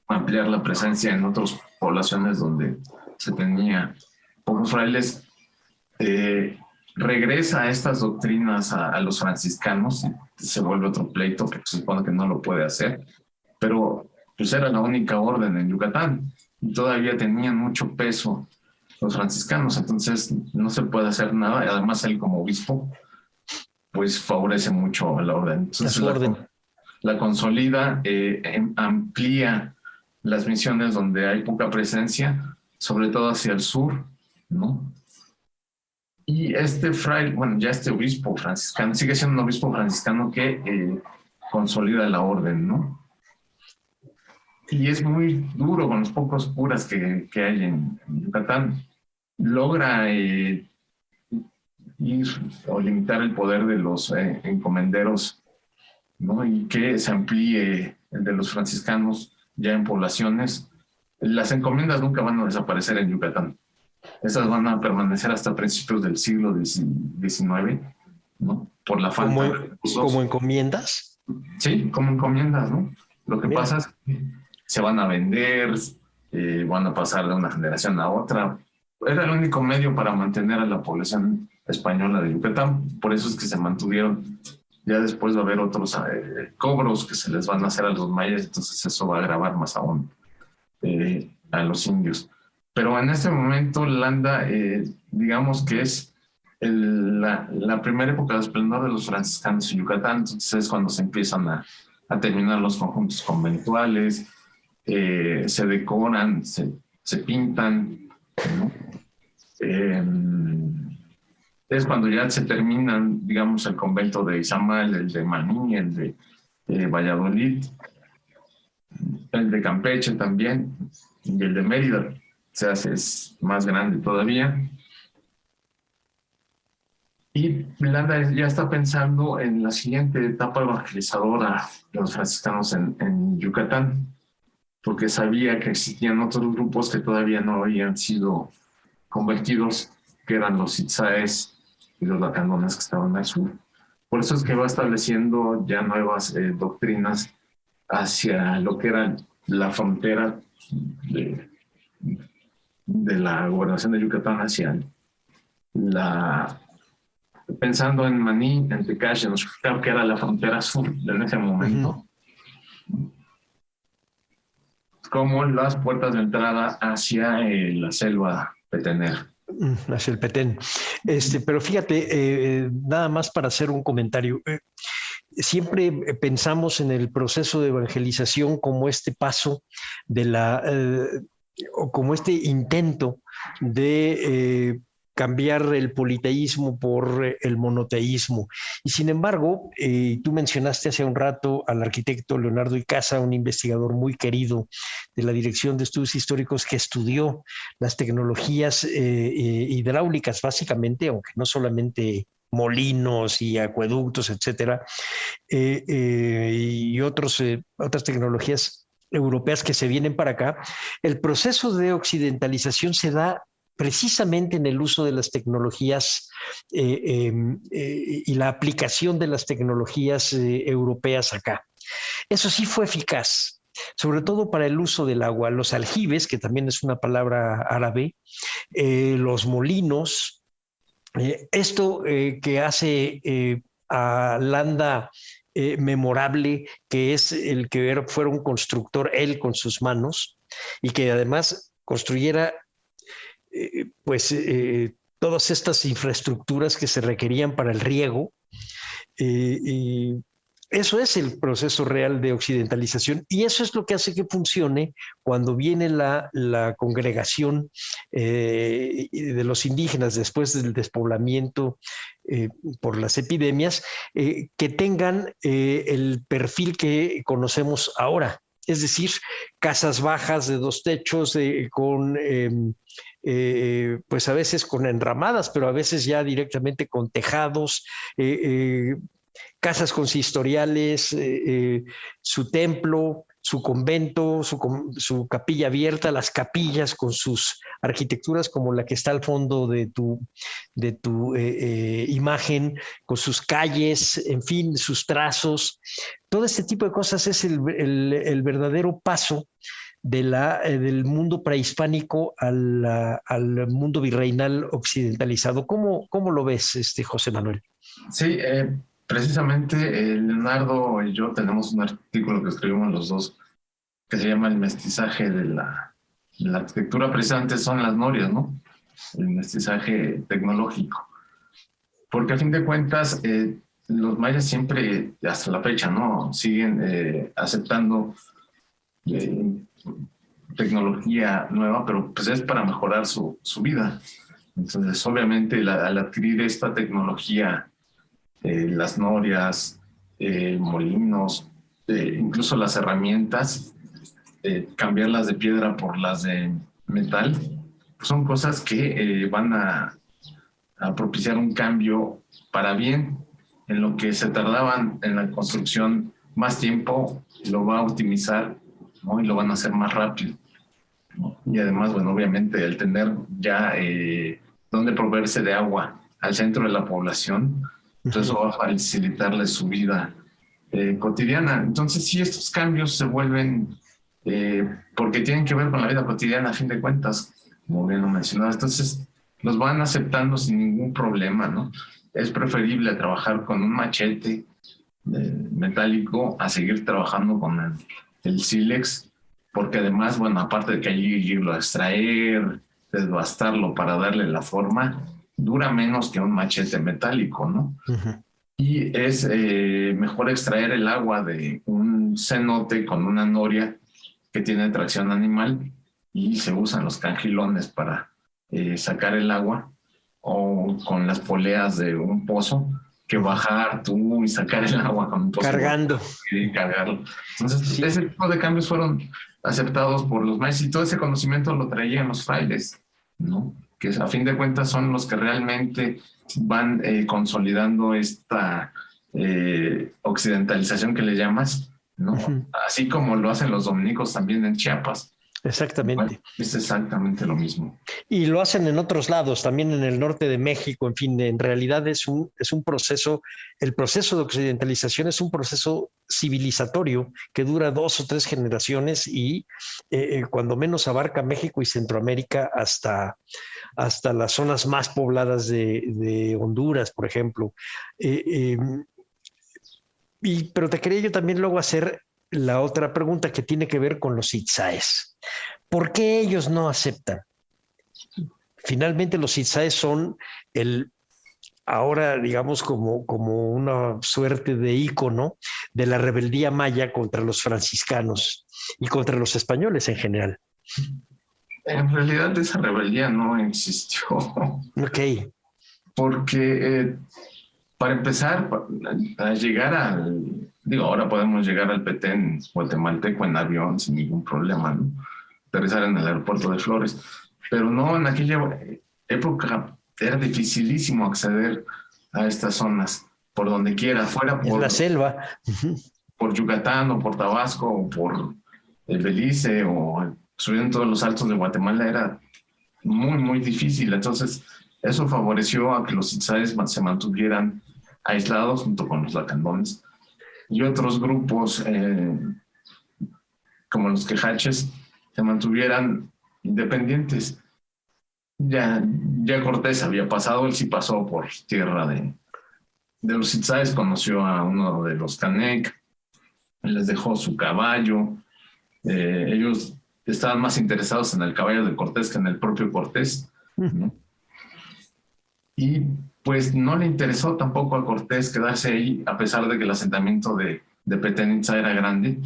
ampliar la presencia en otras poblaciones donde se tenía pocos frailes. Regresa a estas doctrinas a los franciscanos, se vuelve otro pleito, que se supone que no lo puede hacer, pero pues era la única orden en Yucatán y todavía tenían mucho peso los franciscanos, entonces no se puede hacer nada, y además él como obispo pues favorece mucho a la orden. Entonces la consolida, amplía las misiones donde hay poca presencia, sobre todo hacia el sur, ¿no? Y este fraile, este obispo franciscano, sigue siendo un obispo franciscano que consolida la orden, ¿no? Y es muy duro con los pocos curas que hay en Yucatán. Logra ir o limitar el poder de los encomenderos, ¿no? Y que se amplíe el de los franciscanos ya en poblaciones. Las encomiendas nunca van a desaparecer en Yucatán. Esas van a permanecer hasta principios del siglo XIX, ¿no? Por la falta de recursos. ¿Como encomiendas? Sí, como encomiendas, ¿no? Lo que pasa es que se van a vender, van a pasar de una generación a otra. Era el único medio para mantener a la población española de Yucatán. Por eso es que se mantuvieron. Ya después va a haber otros cobros que se les van a hacer a los mayas, entonces eso va a agravar más aún a los indios. Pero en este momento Landa, digamos que es la primera época de esplendor de los franciscanos en Yucatán, entonces es cuando se empiezan a terminar los conjuntos conventuales, se decoran, se pintan, ¿no? Es cuando ya se terminan, digamos, el convento de Izamal, el de Maní, el de Valladolid, el de Campeche también, y el de Mérida se hace es más grande todavía. Y Landa ya está pensando en la siguiente etapa evangelizadora de los franciscanos en Yucatán, porque sabía que existían otros grupos que todavía no habían sido convertidos, que eran los itzáes y los lacandоnes que estaban al sur. Por eso es que va estableciendo ya nuevas doctrinas hacia lo que era la frontera de la gobernación de Yucatán hacia pensando en Maní, en Tecache, en Oaxaca, que era la frontera sur en ese momento, como las puertas de entrada hacia la selva petenera. Hacia el Petén. Pero fíjate, nada más para hacer un comentario. Siempre pensamos en el proceso de evangelización como este paso o como este intento de cambiar el politeísmo por el monoteísmo. Y sin embargo, tú mencionaste hace un rato al arquitecto Leonardo Icaza, un investigador muy querido de la Dirección de Estudios Históricos que estudió las tecnologías hidráulicas básicamente, aunque no solamente molinos y acueductos, etcétera, y otras tecnologías europeas que se vienen para acá, el proceso de occidentalización se da precisamente en el uso de las tecnologías y la aplicación de las tecnologías europeas acá. Eso sí fue eficaz, sobre todo para el uso del agua. Los aljibes, que también es una palabra árabe, los molinos, esto que hace a Landa memorable, que es el que fuera un constructor él con sus manos y que además construyera todas estas infraestructuras que se requerían para el riego. Y eso es el proceso real de occidentalización y eso es lo que hace que funcione cuando viene la congregación de los indígenas después del despoblamiento por las epidemias, que tengan el perfil que conocemos ahora. Es decir, casas bajas de 2 techos con pues a veces con enramadas, pero a veces ya directamente con tejados, casas consistoriales, su templo, su convento, su capilla abierta, las capillas con sus arquitecturas como la que está al fondo de tu imagen, con sus calles, en fin, sus trazos. Todo este tipo de cosas es el verdadero paso del mundo prehispánico al mundo virreinal occidentalizado. ¿Cómo lo ves, José Manuel? Sí, precisamente Leonardo y yo tenemos un artículo que escribimos los dos que se llama El mestizaje de la arquitectura. Precisamente son las norias, ¿no? El mestizaje tecnológico. Porque a fin de cuentas, los mayas siempre, hasta la fecha, ¿no? Siguen aceptando tecnología nueva, pero pues es para mejorar su vida. Entonces, obviamente, al adquirir esta tecnología, las norias, molinos, incluso las herramientas, cambiarlas de piedra por las de metal, pues son cosas que van a propiciar un cambio para bien. En lo que se tardaban en la construcción más tiempo, lo va a optimizar, ¿no? Y lo van a hacer más rápido, ¿no? Y además, bueno, obviamente, el tener ya donde proveerse de agua al centro de la población, entonces eso va a facilitarle su vida cotidiana. Entonces, sí, estos cambios se vuelven, porque tienen que ver con la vida cotidiana, a fin de cuentas, como bien lo mencionaba. Entonces, los van aceptando sin ningún problema, ¿no? Es preferible trabajar con un machete metálico a seguir trabajando con el sílex, porque además, bueno, aparte de que hay que irlo a extraer, desbastarlo para darle la forma, dura menos que un machete metálico, ¿no? Uh-huh. Y es mejor extraer el agua de un cenote con una noria que tiene tracción animal y se usan los cangilones para sacar el agua, o con las poleas de un pozo, que bajar tú y sacar el agua con un pozo. Cargando. Y cargarlo. Entonces, sí, ese tipo de cambios fueron aceptados por los mayas y todo ese conocimiento lo traían los frailes, ¿no? Que a fin de cuentas son los que realmente van consolidando esta occidentalización que le llamas, ¿no? Uh-huh. Así como lo hacen los dominicos también en Chiapas. Exactamente. Bueno, es exactamente lo mismo. Y lo hacen en otros lados, también en el norte de México, en fin, en realidad es un proceso, el proceso de occidentalización es un proceso civilizatorio que dura 2 o 3 generaciones y cuando menos abarca México y Centroamérica hasta las zonas más pobladas de Honduras, por ejemplo. Pero te quería yo también luego hacer la otra pregunta que tiene que ver con los itzáes. ¿Por qué ellos no aceptan? Finalmente los itzáes son ahora digamos como una suerte de ícono de la rebeldía maya contra los franciscanos y contra los españoles en general. En realidad esa rebeldía no existió. Ok. Porque para empezar, a llegar ahora podemos llegar al Petén guatemalteco en avión sin ningún problema, ¿no? Aterrizar en el aeropuerto de Flores. Pero no, en aquella época era dificilísimo acceder a estas zonas, por donde quiera, fuera En la selva. por Yucatán o por Tabasco o por el Belice o subiendo todos los altos de Guatemala, era muy, muy difícil. Entonces, eso favoreció a que los itzáes se mantuvieran aislados junto con los lacandones y otros grupos como los quejaches se mantuvieran independientes. Ya Cortés había pasado, él sí pasó por tierra de los itzáes, conoció a uno de los Canec, les dejó su caballo. Ellos estaban más interesados en el caballo de Cortés que en el propio Cortés, ¿no? Y pues no le interesó tampoco a Cortés quedarse ahí, a pesar de que el asentamiento de Petén Itzá era grande,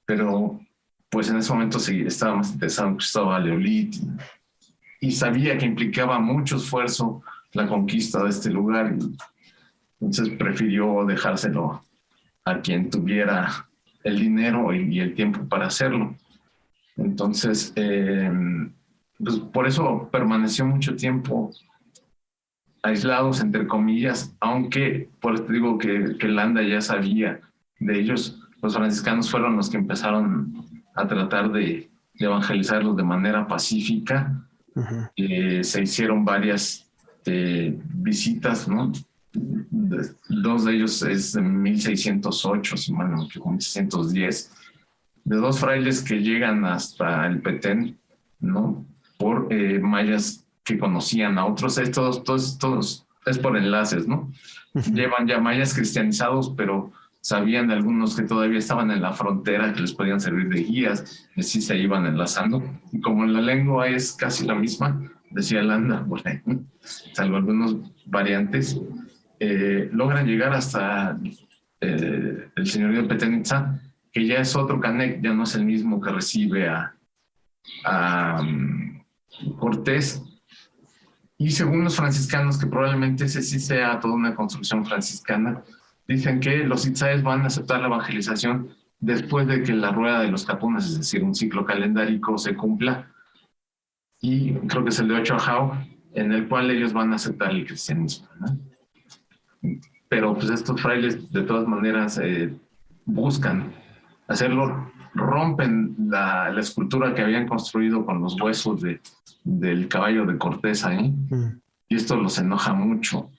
pero pues en ese momento sí estaba más interesado en Cristóbal de Olid y sabía que implicaba mucho esfuerzo la conquista de este lugar, y entonces prefirió dejárselo a quien tuviera el dinero y el tiempo para hacerlo. Entonces, pues por eso permaneció mucho tiempo aislados, entre comillas, aunque por eso digo que Landa ya sabía de ellos. Los franciscanos fueron los que empezaron a tratar de evangelizarlos de manera pacífica. Se hicieron varias visitas, ¿no? Dos de ellos es en 1608, si mal no me equivoco, 1610, de dos frailes que llegan hasta el Petén, ¿no? Por mayas que conocían a otros. Todos es por enlaces, ¿no? Llevan ya mayas cristianizados, pero sabían de algunos que todavía estaban en la frontera, que les podían servir de guías, y así se iban enlazando. Y como la lengua es casi la misma, decía Landa, bueno, salvo algunas variantes, logran llegar hasta el señorío de Petén Itzá, que ya es otro Canec, ya no es el mismo que recibe a Cortés. Y según los franciscanos, que probablemente ese sí sea toda una construcción franciscana, dicen que los itzáes van a aceptar la evangelización después de que la rueda de los capunas, es decir, un ciclo calendárico, se cumpla. Y creo que es el de Ochoajao, en el cual ellos van a aceptar el cristianismo, ¿no? Pero pues estos frailes de todas maneras buscan hacerlo, rompen la escultura que habían construido con los huesos del caballo de Cortés ahí, y esto los enoja mucho.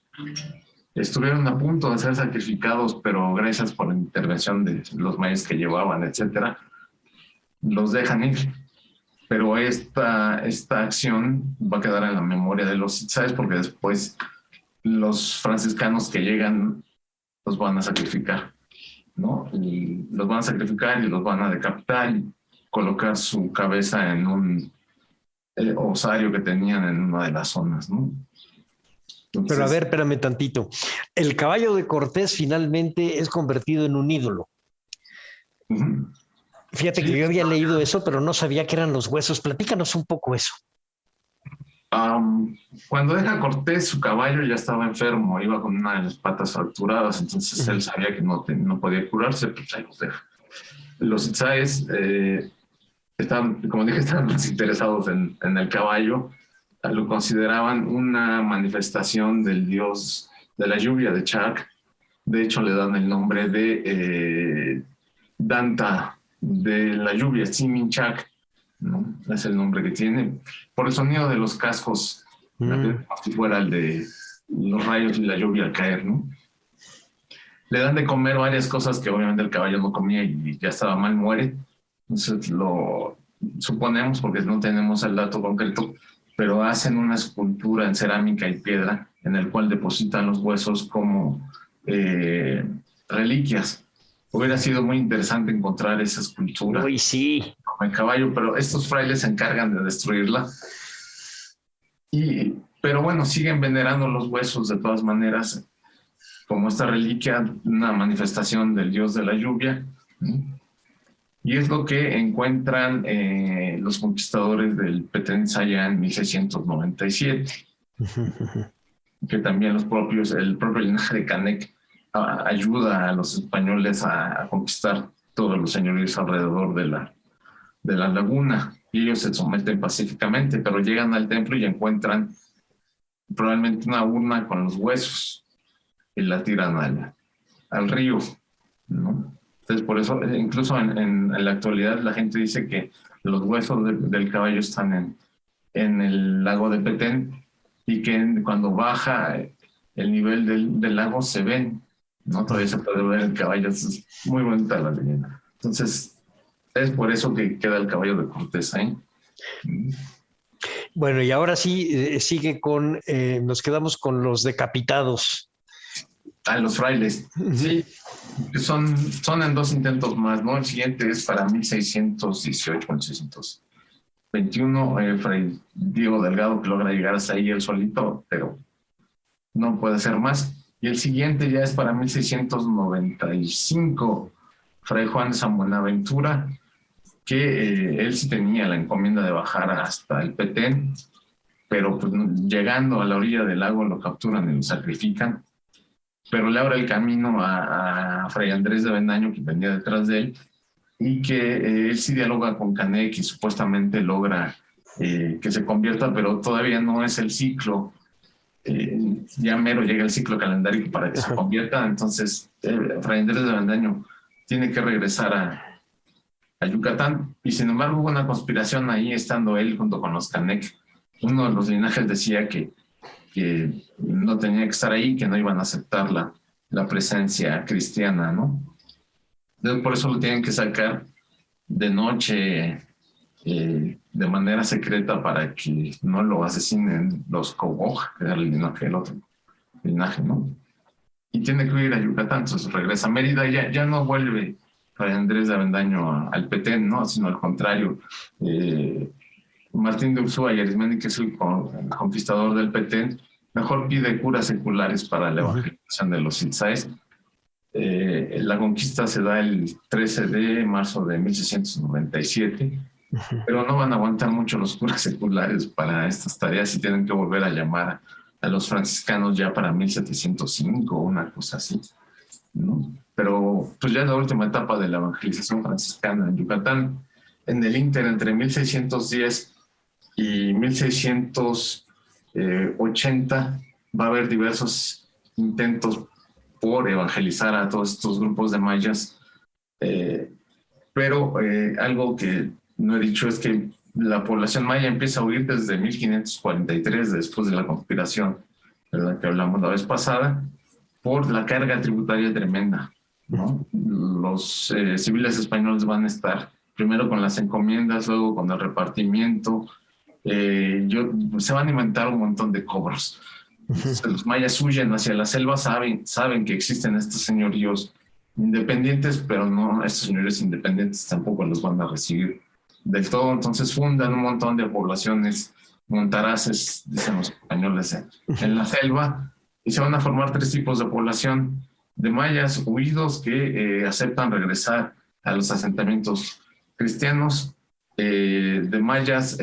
Estuvieron a punto de ser sacrificados, pero gracias por la intervención de los mayas que llevaban, etcétera, los dejan ir. Pero esta acción va a quedar en la memoria de los itzáes, porque después los franciscanos que llegan los van a sacrificar, ¿no? Y los van a sacrificar y los van a decapitar y colocar su cabeza en un osario que tenían en una de las zonas, ¿no? Entonces, pero a ver, espérame tantito. El caballo de Cortés finalmente es convertido en un ídolo. Fíjate que yo había leído eso, pero no sabía que eran los huesos. Platícanos un poco eso. Cuando deja Cortés, su caballo ya estaba enfermo, iba con una de las patas fracturadas, entonces él sabía que no podía curarse, pues ahí los deja. Los itzáes estaban, como dije, estaban más interesados en el caballo, lo consideraban una manifestación del dios de la lluvia, de Chac. De hecho, le dan el nombre de Danta de la lluvia, Siminchac, ¿no? Es el nombre que tiene, por el sonido de los cascos, como si fuera el de los rayos y la lluvia al caer, ¿no? Le dan de comer varias cosas que obviamente el caballo no comía y ya estaba mal, muere. Entonces lo suponemos, porque no tenemos el dato concreto, pero hacen una escultura en cerámica y piedra en el cual depositan los huesos como reliquias. Hubiera sido muy interesante encontrar esa escultura. Uy, sí. Como el caballo, pero estos frailes se encargan de destruirla. Pero bueno, siguen venerando los huesos de todas maneras, como esta reliquia, una manifestación del dios de la lluvia. Y es lo que encuentran los conquistadores del Petén Itzá en 1697. Que también el propio linaje de Canec ayuda a los españoles a conquistar todos los señoríos alrededor de la laguna, y ellos se someten pacíficamente, pero llegan al templo y encuentran probablemente una urna con los huesos. y la tiran al río, ¿no? Entonces, por eso, incluso en la actualidad, la gente dice que los huesos del caballo están en el lago de Petén y que cuando baja el nivel del lago se ven, ¿no? Todavía se puede ver el caballo. Es muy bonita la leyenda. Entonces, es por eso que queda el caballo de Cortés ahí. Bueno, y ahora sí, sigue nos quedamos con los decapitados. Los frailes. Sí, son en 2 intentos más, ¿no? El siguiente es para 1618, 1621, Fray Diego Delgado, que logra llegar hasta ahí él solito, pero no puede ser más. Y el siguiente ya es para 1695, Fray Juan de San Buenaventura, que él sí tenía la encomienda de bajar hasta el Petén, pero pues, llegando a la orilla del lago lo capturan y lo sacrifican, pero le abre el camino a Fray Andrés de Avendaño, que venía detrás de él, y que él sí dialoga con Canek y supuestamente logra que se convierta, pero todavía no es el ciclo. Ya mero llega el ciclo calendario para que se convierta. Entonces Fray Andrés de Avendaño tiene que regresar a Yucatán, y sin embargo hubo una conspiración ahí estando él junto con los Canek. Uno de los linajes decía que no tenía que estar ahí, que no iban a aceptar la presencia cristiana, ¿no? Entonces, por eso lo tienen que sacar de noche, de manera secreta, para que no lo asesinen los Coboj, que era el otro linaje, ¿no? Y tiene que ir a Yucatán. Entonces regresa a Mérida y ya no vuelve Fray Andrés de Avendaño al Petén, ¿no? Sino al contrario. Martín de Ursúa y Arismendi, que es el conquistador del Petén, mejor pide curas seculares para la evangelización de los Itzáes. La conquista se da el 13 de marzo de 1697, pero no van a aguantar mucho los curas seculares para estas tareas y tienen que volver a llamar a los franciscanos ya para 1705, una cosa así, ¿no? Pero pues ya es la última etapa de la evangelización franciscana en Yucatán. En el ínter, entre 1610 y 1680, va a haber diversos intentos por evangelizar a todos estos grupos de mayas, pero algo que no he dicho es que la población maya empieza a huir desde 1543, después de la conspiración de la que hablamos la vez pasada, por la carga tributaria tremenda, ¿no? Los civiles españoles van a estar primero con las encomiendas, luego con el repartimiento. Se van a inventar un montón de cobros. Los mayas huyen hacia la selva, saben que existen estos señoríos independientes, pero no, estos señoríos independientes tampoco los van a recibir del todo. Entonces fundan un montón de poblaciones montaraces, dicen los españoles, en la selva, y se van a formar 3 tipos de población: de mayas huidos que aceptan regresar a los asentamientos cristianos, de mayas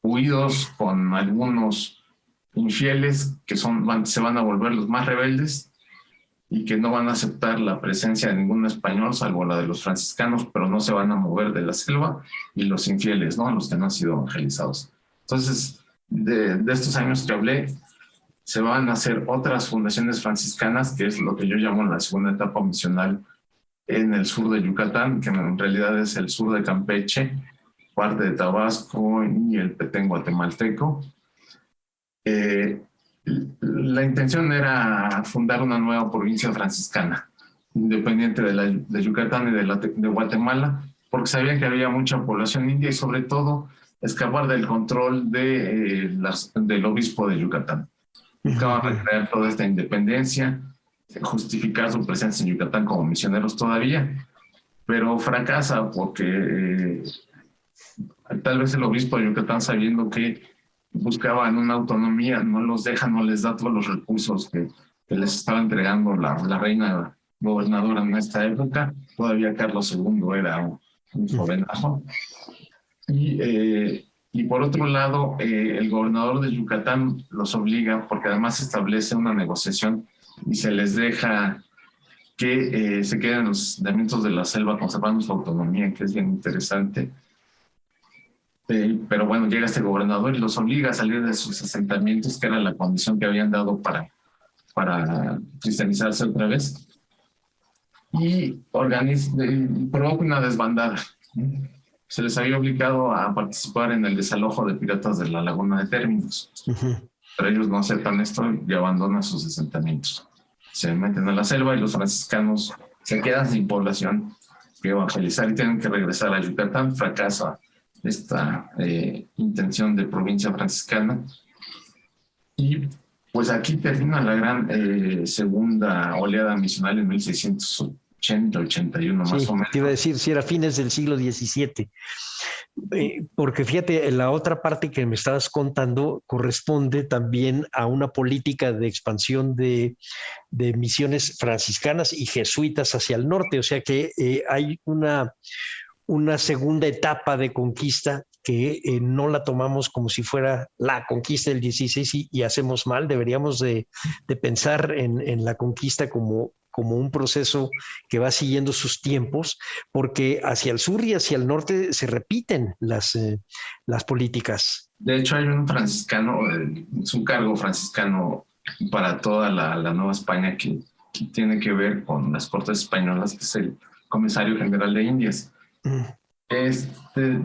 huidos con algunos infieles que se van a volver los más rebeldes y que no van a aceptar la presencia de ningún español, salvo la de los franciscanos, pero no se van a mover de la selva, y los infieles, ¿no? Los que no han sido evangelizados. Entonces, de estos años que hablé, se van a hacer otras fundaciones franciscanas, que es lo que yo llamo la segunda etapa misional en el sur de Yucatán, que en realidad es el sur de Campeche, parte de Tabasco y el Petén guatemalteco. La intención era fundar una nueva provincia franciscana, independiente de Yucatán y de Guatemala, porque sabían que había mucha población india y sobre todo escapar del control del obispo de Yucatán. Buscaban recrear toda esta independencia, justificar su presencia en Yucatán como misioneros todavía, pero fracasa porque tal vez el obispo de Yucatán, sabiendo que buscaban una autonomía, no los deja, no les da todos los recursos que les estaba entregando la reina gobernadora en esta época. Todavía Carlos II era un jovenazo. Y por otro lado, el gobernador de Yucatán los obliga, porque además establece una negociación y se les deja que se queden en los asentamientos de la selva conservando su autonomía, que es bien interesante. Pero bueno, llega este gobernador y los obliga a salir de sus asentamientos, que era la condición que habían dado para para cristianizarse otra vez y provoca una desbandada. Se les había obligado a participar en el desalojo de piratas de la laguna de Términos. Pero ellos no aceptan esto y abandonan sus asentamientos. Se meten a la selva y los franciscanos se quedan sin población que evangelizar y tienen que regresar a Yucatán. Fracasa esta intención de provincia franciscana. Y pues aquí termina la gran segunda oleada misional en 1680-81 más o menos. Te iba a decir, si era fines del siglo XVII. Porque fíjate, la otra parte que me estabas contando corresponde también a una política de expansión de misiones franciscanas y jesuitas hacia el norte. O sea que hay una segunda etapa de conquista que no la tomamos como si fuera la conquista del 16 y hacemos mal. Deberíamos de pensar en la conquista como un proceso que va siguiendo sus tiempos, porque hacia el sur y hacia el norte se repiten las políticas. De hecho, hay un franciscano, es un cargo franciscano para toda la Nueva España que tiene que ver con las Cortes Españolas, que es el Comisario General de Indias. Este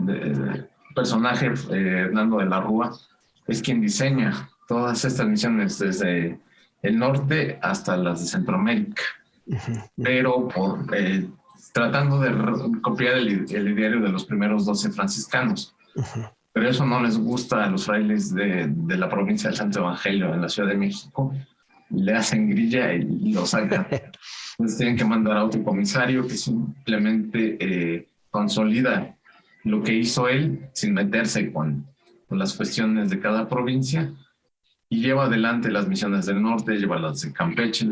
personaje, Hernando de la Rúa, es quien diseña todas estas misiones desde el norte hasta las de Centroamérica, pero tratando de copiar el ideario de los primeros 12 franciscanos. Pero eso no les gusta a los frailes de la provincia del Santo Evangelio en la Ciudad de México. Le hacen grilla y lo sacan. Entonces tienen que mandar a otro comisario que simplemente consolida lo que hizo él sin meterse con las cuestiones de cada provincia, y lleva adelante las misiones del norte, lleva las de Campeche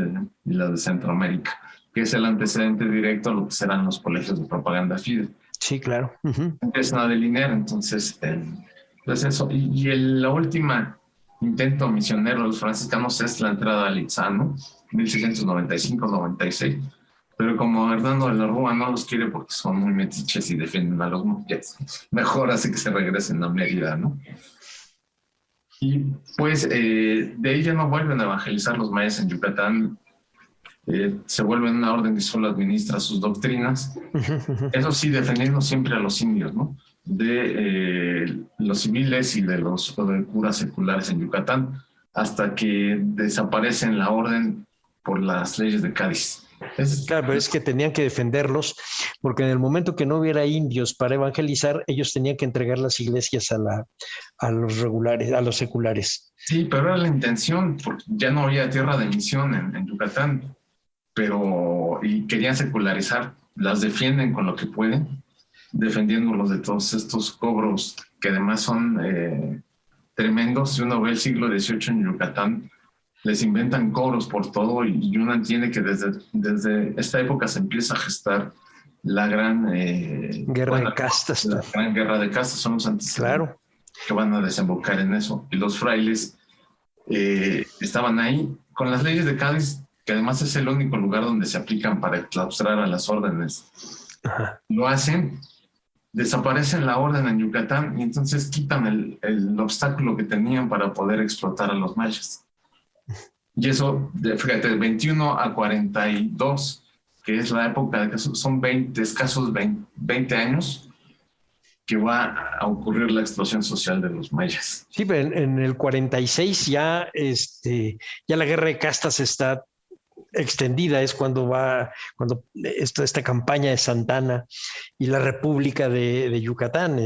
y las de Centroamérica, que es el antecedente directo a lo que serán los colegios de propaganda FIDE. Sí, claro. Empiezan a delinear, entonces, pues eso. Y la última intento misionero de los franciscanos es la entrada al Itzá, 1695-96. Pero como Hernando de la Rúa no los quiere porque son muy metiches y defienden a los monjes, mejor hace que se regresen a Mérida, ¿no? Y pues de ahí ya no vuelven a evangelizar los mayas en Yucatán. Se vuelven una orden que solo administra sus doctrinas. Eso sí, defendiendo siempre a los indios, ¿no? De los civiles y de los curas seculares en Yucatán, hasta que desaparecen la orden por las leyes de Cádiz. Claro, pero es que tenían que defenderlos, porque en el momento que no hubiera indios para evangelizar, ellos tenían que entregar las iglesias a los regulares, a los seculares. Sí, pero era la intención, porque ya no había tierra de misión en Yucatán, y querían secularizar. Las defienden con lo que pueden, defendiéndolos de todos estos cobros que además son tremendos. Si uno ve el siglo XVIII en Yucatán, les inventan cobros por todo, y uno entiende que desde esta época se empieza a gestar la gran guerra de castas. La gran guerra de castas. Son los antecedentes que van a desembocar en eso. Y los frailes estaban ahí con las leyes de Cádiz, que además es el único lugar donde se aplican para claustrar a las órdenes. Lo hacen, desaparecen la orden en Yucatán y entonces quitan el obstáculo que tenían para poder explotar a los mayas. Y eso, fíjate, de 21 a 42, que es la época de que son escasos 20 años, que va a ocurrir la explosión social de los mayas. Sí, pero en el 46 ya la guerra de castas está extendida, es cuando esta campaña de Santana y la República de Yucatán,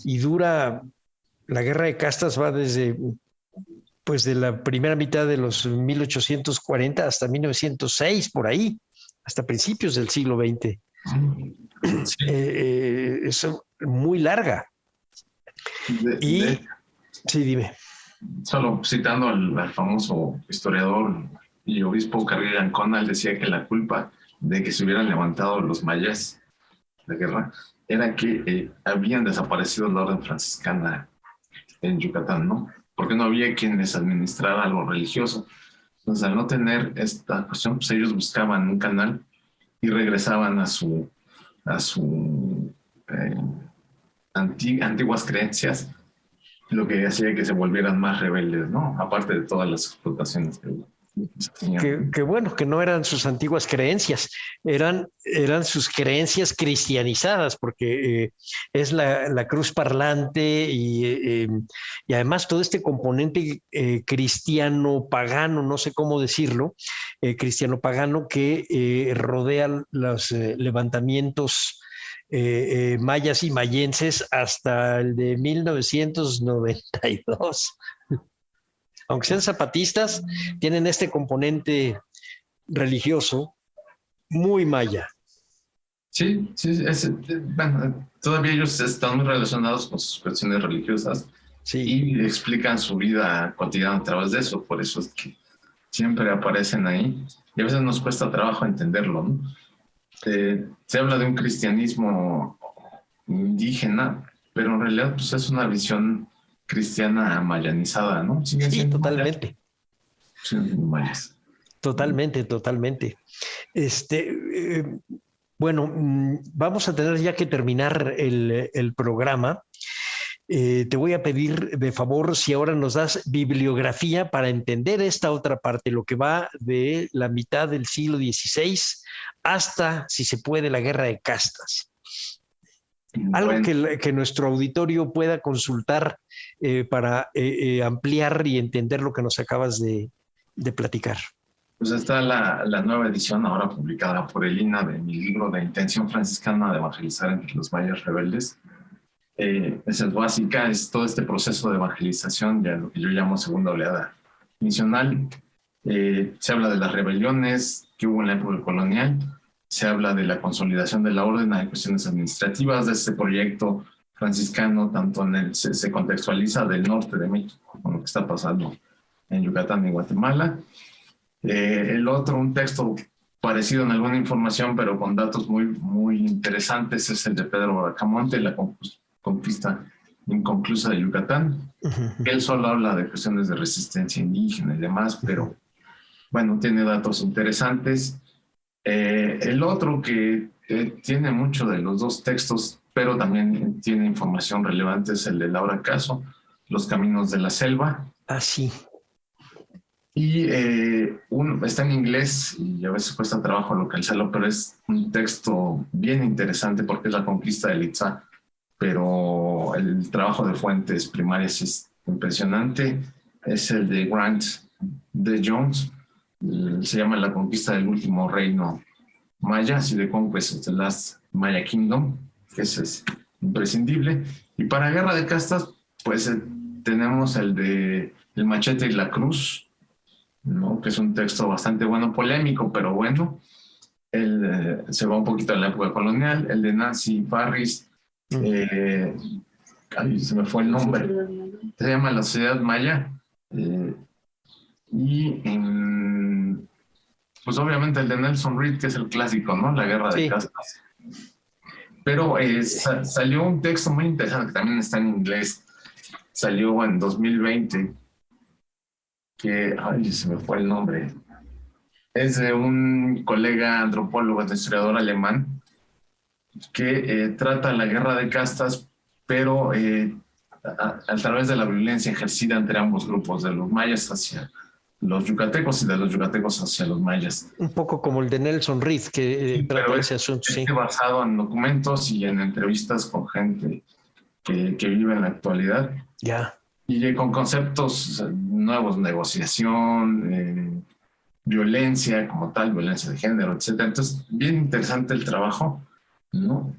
y dura, la guerra de castas va desde pues de la primera mitad de los 1840 hasta 1906, por ahí, hasta principios del siglo XX. Sí. Es muy larga. Sí, dime. Solo citando al famoso historiador y obispo Carrillo Ancona, él decía que la culpa de que se hubieran levantado los mayas de guerra era que habían desaparecido la orden franciscana en Yucatán, ¿no? Porque no había quien les administrara lo religioso. Entonces, al no tener esta cuestión, pues ellos buscaban un canal y regresaban a sus antiguas creencias, lo que hacía que se volvieran más rebeldes, ¿no? Aparte de todas las explotaciones que Que bueno, que no eran sus antiguas creencias, eran sus creencias cristianizadas, porque es la cruz parlante y además todo este componente cristiano pagano, no sé cómo decirlo, cristiano pagano que rodea los levantamientos mayas y mayenses hasta el de 1992. Aunque sean zapatistas, tienen este componente religioso muy maya. Sí, sí, bueno, todavía ellos están muy relacionados con sus cuestiones religiosas, sí, y explican su vida cotidiana a través de eso, por eso es que siempre aparecen ahí y a veces nos cuesta trabajo entenderlo, ¿no? Se habla de un cristianismo indígena, pero en realidad pues, es una visión cristiana mayanizada, ¿no? Sí, totalmente. Mayas. Totalmente, totalmente. Bueno, vamos a tener ya que terminar el programa. Te voy a pedir de favor si ahora nos das bibliografía para entender esta otra parte, lo que va de la mitad del siglo XVI hasta, si se puede, la Guerra de Castas. Algo que nuestro auditorio pueda consultar para ampliar y entender lo que nos acabas de platicar. Pues está la nueva edición ahora publicada por el INA de mi libro de Intención Franciscana de Evangelizar entre los Mayas Rebeldes. Esa es básica, es todo este proceso de evangelización, ya lo que yo llamo segunda oleada misional. Se habla de las rebeliones que hubo en la época colonial, se habla de la consolidación de la orden, hay cuestiones administrativas de este proyecto franciscano, tanto se contextualiza del norte de México, con lo que está pasando en Yucatán y Guatemala. El otro, un texto parecido en alguna información, pero con datos muy, muy interesantes, es el de Pedro Bracamonte, la conquista inconclusa de Yucatán. Él solo habla de cuestiones de resistencia indígena y demás, pero bueno, tiene datos interesantes. El otro que tiene mucho de los dos textos, pero también tiene información relevante, es el de Laura Caso, Los Caminos de la Selva. Ah, sí. Y está en inglés y a veces cuesta trabajo localizarlo, pero es un texto bien interesante porque es la conquista de Itzá, pero el trabajo de fuentes primarias es impresionante. Es el de Grant D. Jones, se llama La conquista del último reino maya, si The Conquest of the Last Maya Kingdom, que ese es imprescindible. Y para Guerra de Castas, pues tenemos el de El Machete y la Cruz, ¿no? Que es un texto bastante bueno, polémico, pero bueno. Se va un poquito a la época colonial. El de Nancy Farris, se me fue el nombre, se llama La Sociedad Maya. Pues obviamente el de Nelson Reed, que es el clásico, ¿no? La Guerra de Castas. Pero salió un texto muy interesante que también está en inglés. Salió en 2020, que, se me fue el nombre. Es de un colega antropólogo, historiador alemán, que trata la Guerra de Castas, pero a través de la violencia ejercida entre ambos grupos, de los mayas hacia los yucatecos y de los yucatecos hacia los mayas. Un poco como el de Nelson Reed, que trata ese asunto. Sí, basado en documentos y en entrevistas con gente que vive en la actualidad. Ya. Y con conceptos nuevos, negociación, violencia como tal, violencia de género, etc. Entonces, bien interesante el trabajo, ¿no?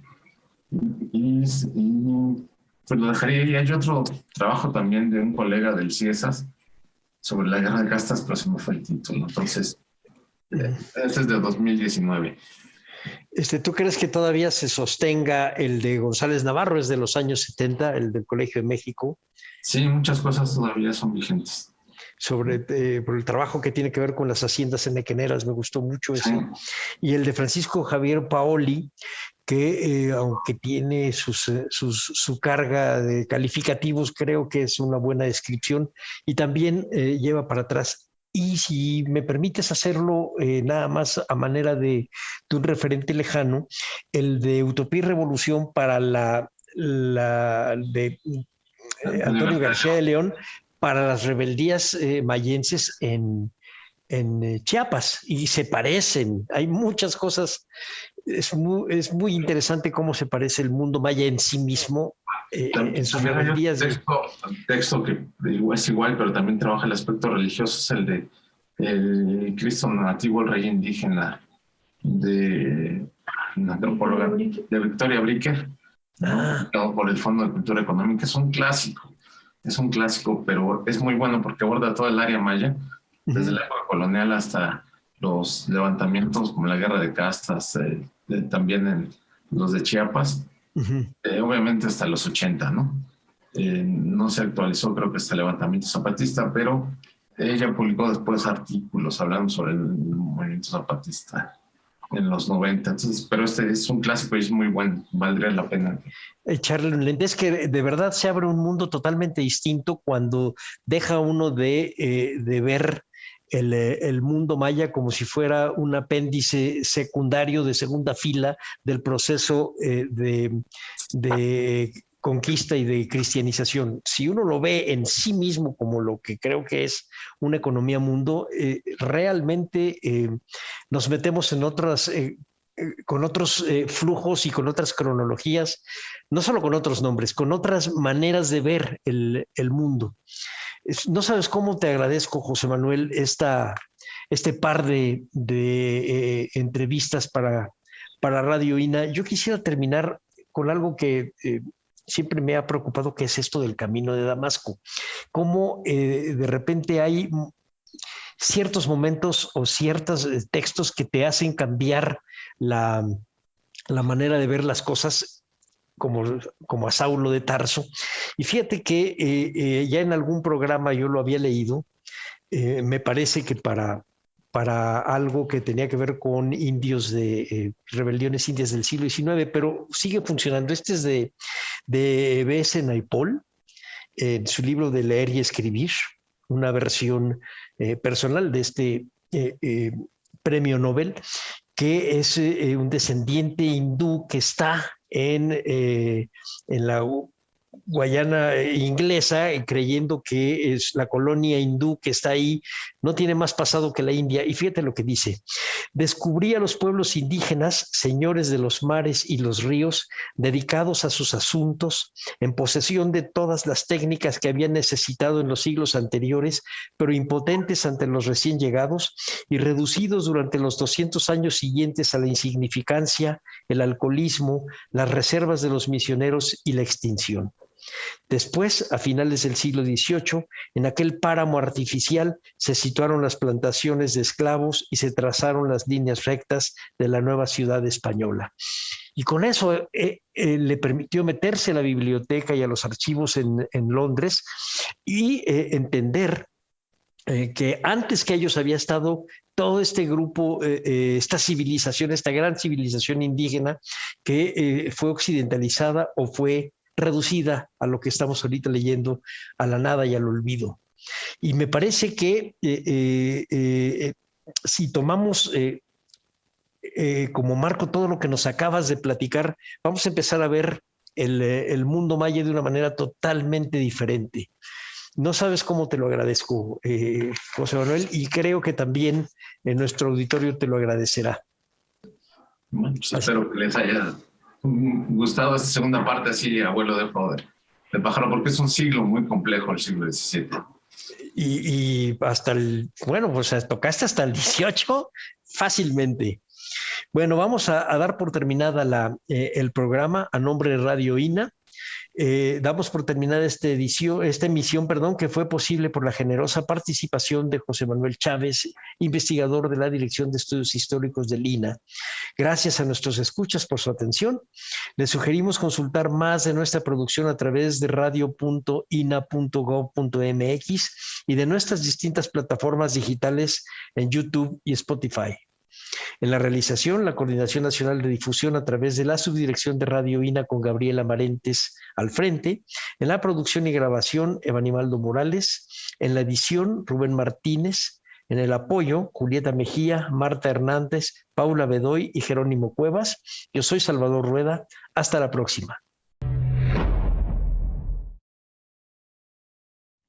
Y pues lo dejaría ahí. Hay otro trabajo también de un colega del CIESAS sobre la Guerra de Castas, pero se me fue el título. Entonces, este es de 2019. ¿Tú crees que todavía se sostenga el de González Navarro? Es de los años 70, el del Colegio de México. Sí, muchas cosas todavía son vigentes. Por el trabajo que tiene que ver con las haciendas enequeneras, me gustó mucho eso. Sí. Y el de Francisco Javier Paoli, que aunque tiene su carga de calificativos, creo que es una buena descripción y también lleva para atrás. Y si me permites hacerlo nada más a manera de un referente lejano, el de Utopía y Revolución para Antonio García de León para las rebeldías mayenses en Chiapas, y se parecen. Hay muchas cosas. Es muy interesante cómo se parece el mundo maya en sí mismo, en sus rebeldías. Texto que es igual, pero también trabaja el aspecto religioso, es el de el Cristo nativo, el rey indígena, de una antropóloga, de Victoria Bricker, por el Fondo de Cultura Económica. Es un clásico, pero es muy bueno porque aborda toda el área maya, desde la época colonial hasta los levantamientos como la guerra de castas, también en los de Chiapas, obviamente hasta los 80, ¿no? No se actualizó, creo que hasta el levantamiento zapatista, pero ella publicó después artículos hablando sobre el movimiento zapatista en los 90. Entonces, pero este es un clásico y es muy bueno, valdría la pena echarle un lente. Es que de verdad se abre un mundo totalmente distinto cuando deja uno de ver el mundo maya como si fuera un apéndice secundario de segunda fila del proceso de conquista y de cristianización. Si uno lo ve en sí mismo como lo que creo que es una economía mundo, realmente nos metemos en otras, con otros flujos y con otras cronologías, no solo con otros nombres, con otras maneras de ver el mundo. No sabes cómo te agradezco, José Manuel, este par de entrevistas para Radio INA. Yo quisiera terminar con algo que siempre me ha preocupado, que es esto del camino de Damasco. Cómo de repente hay ciertos momentos o ciertos textos que te hacen cambiar la manera de ver las cosas, como a Saulo de Tarso. Y fíjate que ya en algún programa yo lo había leído, me parece que para algo que tenía que ver con indios de rebeliones indias del siglo XIX, pero sigue funcionando. Este es de B.S. Naipaul, en su libro de Leer y Escribir, una versión personal de este premio Nobel, que es un descendiente hindú que está en la Guayana inglesa, creyendo que es la colonia hindú que está ahí, no tiene más pasado que la India. Y fíjate lo que dice: descubrí a los pueblos indígenas, señores de los mares y los ríos, dedicados a sus asuntos, en posesión de todas las técnicas que habían necesitado en los siglos anteriores, pero impotentes ante los recién llegados y reducidos durante los 200 años siguientes a la insignificancia, el alcoholismo, las reservas de los misioneros y la extinción. Después, a finales del siglo XVIII, en aquel páramo artificial se situaron las plantaciones de esclavos y se trazaron las líneas rectas de la nueva ciudad española. Y con eso le permitió meterse a la biblioteca y a los archivos en Londres y entender que antes que ellos había estado todo este grupo, esta civilización, esta gran civilización indígena que fue occidentalizada o fue reducida a lo que estamos ahorita leyendo, a la nada y al olvido. Y me parece que si tomamos como marco todo lo que nos acabas de platicar, vamos a empezar a ver el mundo maya de una manera totalmente diferente. No sabes cómo te lo agradezco, José Manuel, y creo que también nuestro auditorio te lo agradecerá. Bueno, pues espero que les haya gustado esta segunda parte, así, abuelo de pájaro, porque es un siglo muy complejo, el siglo XVII. Y hasta pues tocaste hasta el 18 fácilmente. Bueno, vamos a dar por terminada el programa a nombre de Radio INA. Damos por terminada esta emisión, que fue posible por la generosa participación de José Manuel Chávez, investigador de la Dirección de Estudios Históricos del INA. Gracias a nuestros escuchas por su atención. Les sugerimos consultar más de nuestra producción a través de radio.ina.gov.mx y de nuestras distintas plataformas digitales en YouTube y Spotify. En la realización, la Coordinación Nacional de Difusión a través de la Subdirección de Radio INA con Gabriela Marentes al frente. En la producción y grabación, Evanibaldo Morales. En la edición, Rubén Martínez. En el apoyo, Julieta Mejía, Marta Hernández, Paula Bedoy y Jerónimo Cuevas. Yo soy Salvador Rueda. Hasta la próxima.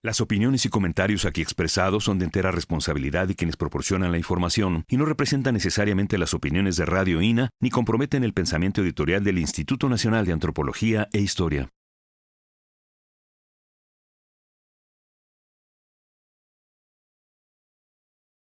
Las opiniones y comentarios aquí expresados son de entera responsabilidad de quienes proporcionan la información y no representan necesariamente las opiniones de Radio INA ni comprometen el pensamiento editorial del Instituto Nacional de Antropología e Historia.